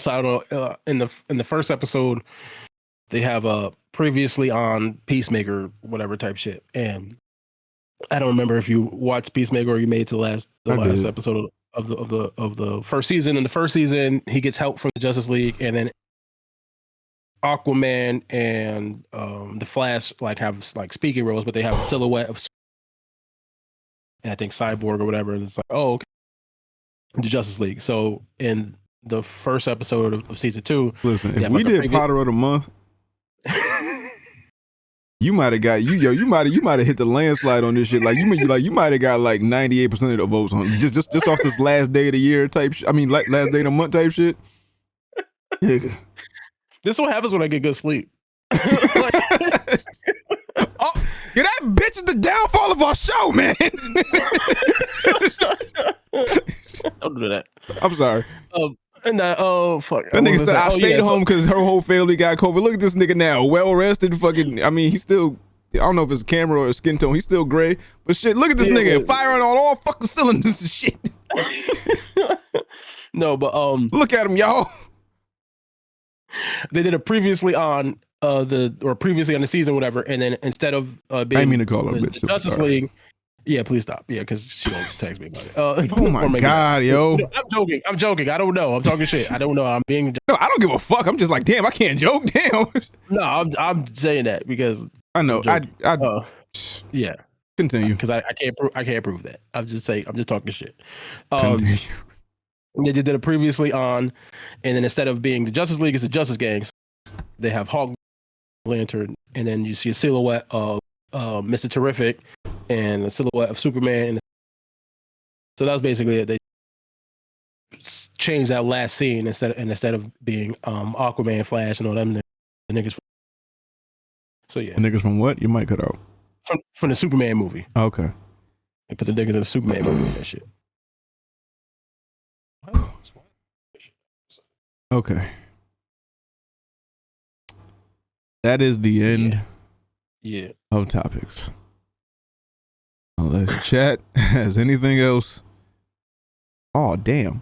So I don't know. In the first episode, they have a previously on Peacemaker, whatever type shit. And I don't remember if you watched Peacemaker or you made it to the last episode of the first season. In the first season, he gets help from the Justice League, and then Aquaman and the Flash have speaking roles, but they have a silhouette of, and I think Cyborg or whatever. And it's like, oh, okay, the Justice League. So in the first episode of season 2, listen, if we did Potter of the Month, You might have got you might have hit the landslide on this shit. Like you might have got like 98% of the votes on just off this last day of the year type shit. I mean, like last day of the month type shit. Nigga. This is what happens when I get good sleep. Oh, yeah, that bitch is the downfall of our show, man. Don't do that. I'm sorry. And fuck. That nigga said I stayed home because her whole family got COVID. Look at this nigga now, well rested. Fucking, I mean, he's still. I don't know if it's camera or skin tone. He's still gray, but shit. Look at this nigga firing on all fucking cylinders and shit. No, but look at him, y'all. They did a previously on previously on the season, whatever, and then instead of being, I didn't mean to call her a bitch. Justice League. Yeah, please stop. Yeah, because she don't text me about it. Oh my god, yo! I'm joking. I don't know. I'm talking shit. I don't know. I'm being. No, I don't give a fuck. I'm just like, damn, I can't joke. Damn. No, I'm saying that because I know. Yeah. Continue. Because I can't prove that. I'm just talking shit. Continue. They did it previously on, and then instead of being the Justice League, it's the Justice Gang. They have Hawk, Lantern, and then you see a silhouette of Mr. Terrific and a silhouette of Superman. So that was basically it. They changed that last scene instead of being Aquaman, Flash, and all them the niggas. So yeah, the niggas from what? You might cut out from the Superman movie. Okay, they put the niggas in the Superman movie and that shit. Okay. That is the end of topics. Unless chat has anything else. Oh, damn.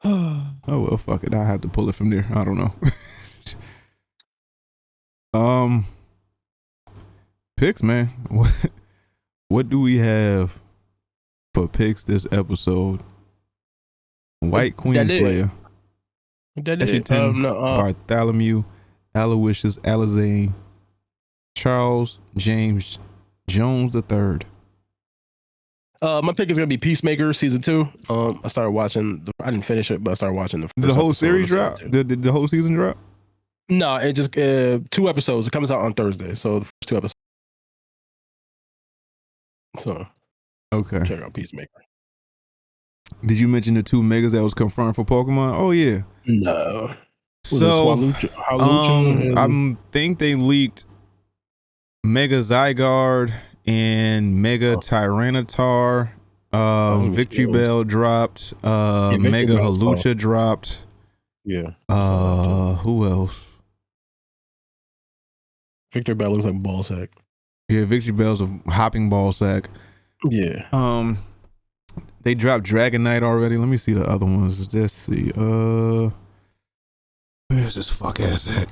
Oh, well, fuck it. I have to pull it from there. I don't know. Picks, man. What do we have for picks this episode? White Queen Slayer. Bartholomew, Aloysius, Alizane, Charles James Jones III. My pick is gonna be Peacemaker season 2. I started watching. I didn't finish it, but I started watching the whole series drop. Did the whole season drop? No, it just 2 episodes. It comes out on Thursday, so the first 2 episodes. So okay, check out Peacemaker. Did you mention the 2 megas that was confirmed for Pokemon? Oh yeah. No. So I think they leaked Mega Zygarde and Mega Tyranitar. Victory Bell dropped. Mega Halucha dropped. Yeah. Who else? Victory Bell looks like a ball sack. Yeah, Victory Bell's a hopping ball sack. Yeah. They dropped Dragonite already. Let me see the other ones. Let's see. Where's this fuck ass at?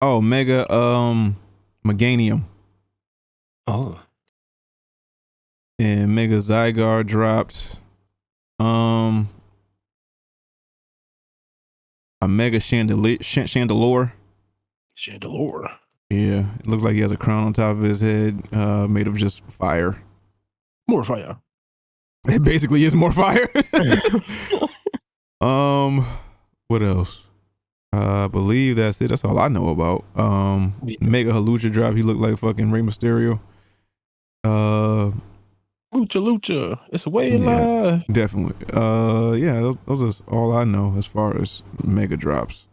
Oh, Mega Meganium. Oh. And Mega Zygarde dropped. A Mega Chandelure. Chandelure. Yeah, it looks like he has a crown on top of his head, made of just fire. More fire. It basically is more fire. What else? I believe that's it. That's all I know about. Mega Halucha drop. He looked like fucking Rey Mysterio. Lucha. It's a way alive. Definitely. Yeah, those are all I know as far as mega drops.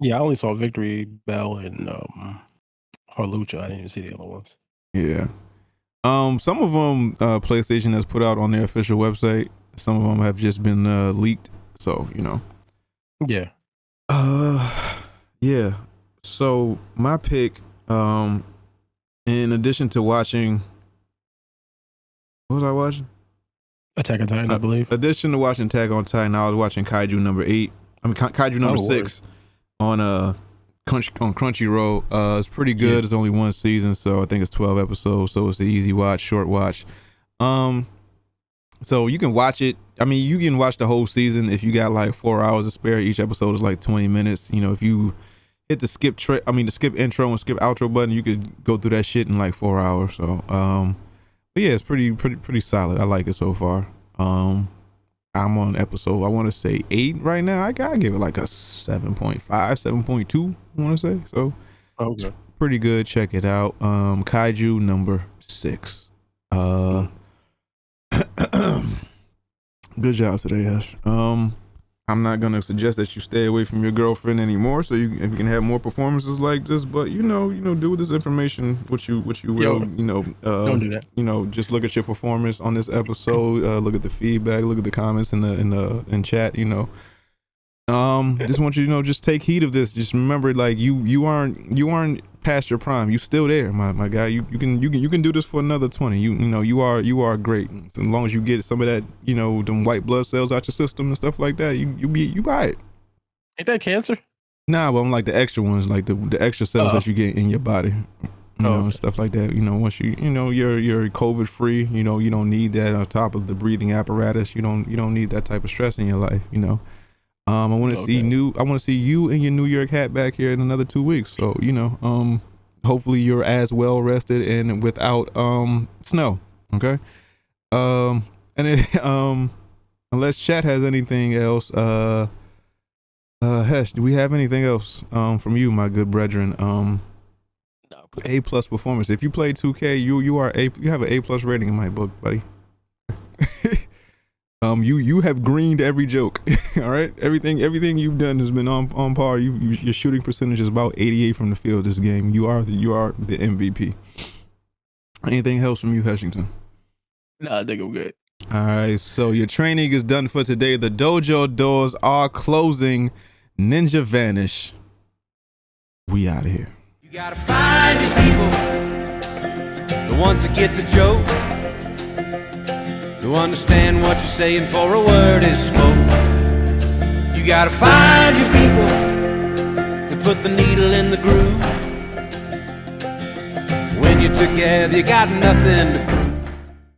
Yeah, I only saw Victory Bell and Halucha. I didn't even see the other ones. Yeah. Some of them PlayStation has put out on their official website. Some of them have just been leaked. So, you know. Yeah. Yeah. So my pick, in addition to watching, what was I watching? Attack on Titan, I believe. In addition to watching Attack on Titan, I was watching Kaiju number 8. I mean Kaiju number 6 on Crunchyroll. It's pretty good. Yeah. It's only 1 season, so I think it's 12 episodes. So it's an easy watch, short watch. So you can watch it. I mean, you can watch the whole season if you got like 4 hours to spare. Each episode is like 20 minutes. You know, if you hit the skip intro and skip outro button, you could go through that shit in like 4 hours. So but yeah, it's pretty solid. I like it so far. I'm on episode, I want to say 8 right now. I gotta give it like a 7.5, 7.2, I want to say. So Okay. it's pretty good. Check it out. Kaiju number 6. Good job today, Hesh. I'm not gonna suggest that you stay away from your girlfriend anymore, so you can have more performances like this. But you know, do with this information what you will. Yo, don't do that. Just look at your performance on this episode. Look at the feedback. Look at the comments in chat. Just want you to just take heed of this. Just remember, like you aren't past your prime. You still there, my guy. You can do this for another 20. You are great. So as long as you get some of that, them white blood cells out your system and stuff like that, you buy it. Ain't that cancer? Nah, but I'm like the extra ones, like the extra cells that you get in your body. And stuff like that. Once you're COVID free, you don't need that on top of the breathing apparatus. You don't need that type of stress in your life, I want to see you in your New York hat back here in another 2 weeks. So, hopefully you're as well rested and without snow. Okay. Unless chat has anything else, Hesh, do we have anything else from you, my good brethren? No, A+ performance. If you play 2K, you have an A+ rating in my book, buddy. You have greened every joke. All right, everything you've done has been on par. Your shooting percentage is about 88 from the field this game. You are the MVP. Anything else from you, Heshington? No, I think I'm good. All right, so your training is done for today. The dojo doors are closing. Ninja vanish. We out of here. You gotta find your people, the ones that get the joke, who understand what you're saying for a word is spoke. You gotta find your people that put the needle in the groove. When you're together, you got nothing to prove.